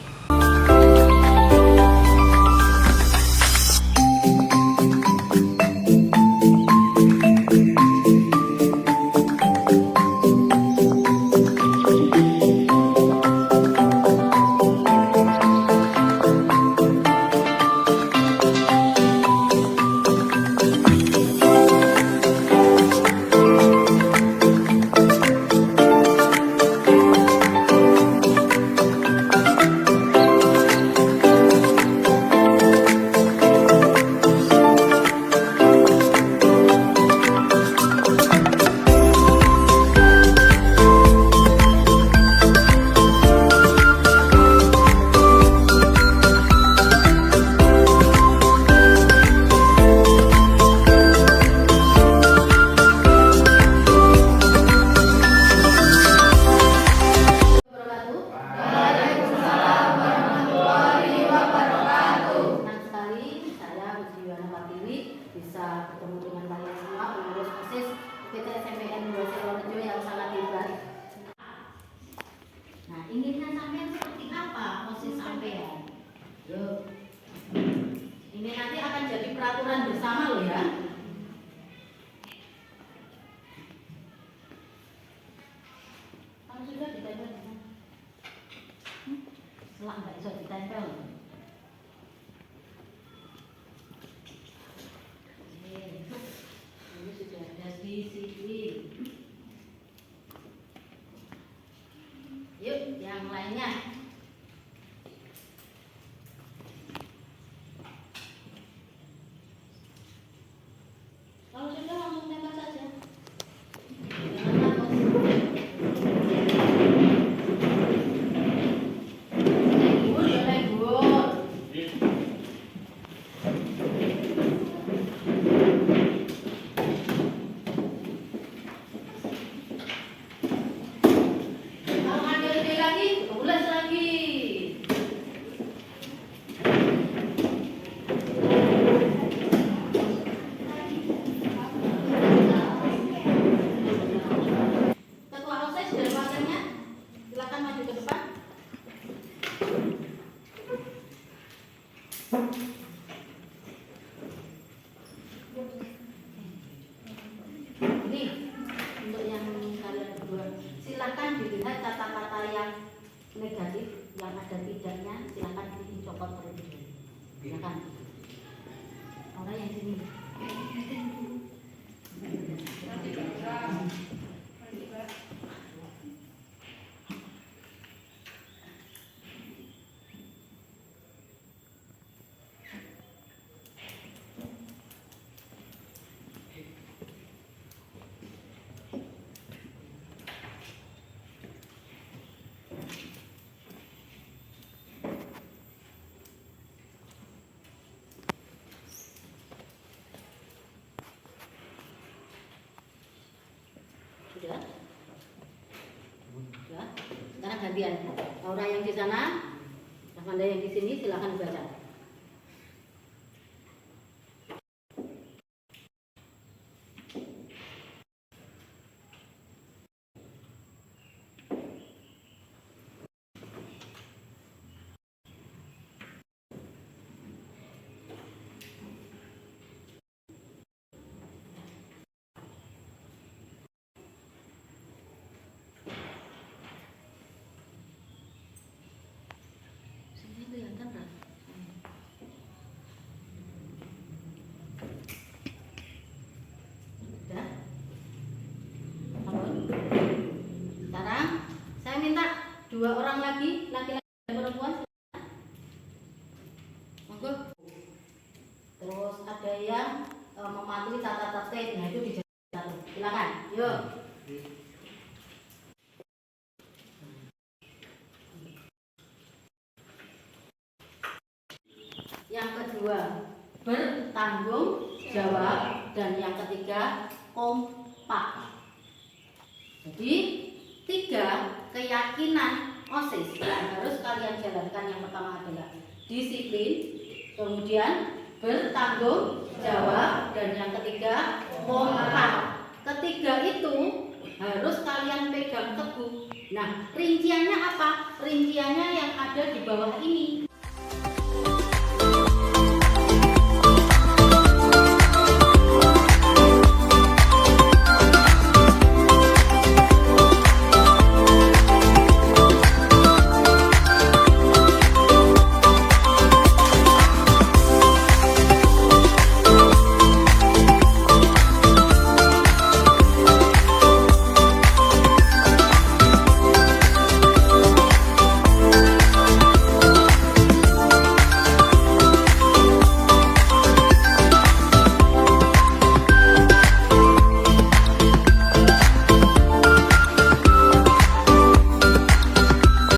Selak nggak bisa ditempel. Ini sudah ada disiplin. Yuk, yang lainnya. Kalau sudah langsung tempel saja. Jangan takut. Lebur ya lebur. Kalau ada ide lagi, ulas lagi. Ketua OSIS dan wakilnya, silakan maju ke depan. Ini untuk yang kalian berdua, silakan dilihat kata-kata yang negatif, yang ada tidaknya, silakan dicopot terlebih dahulu. Silakan. Orang yang sini. Sudah? Sudah? Sekarang gantian. Aura yang di sana, Rahmanda yang di sini, silakan baca. Sini kelihatan nggak? Sudah? Halo? Sekarang saya minta 2 orang lagi, laki-laki dan perempuan. Monggo. Terus ada yang mematuhi tata tertib, nah itu di satu. Silakan. Yuk. Yang kedua, bertanggung jawab, dan yang ketiga, kompak. Jadi 3 keyakinan OSIS yang harus kalian jalankan. Yang pertama adalah disiplin, kemudian bertanggung jawab, dan yang ketiga kompak. Ketiga itu harus kalian pegang teguh. Nah, rinciannya apa? Rinciannya yang ada di bawah ini.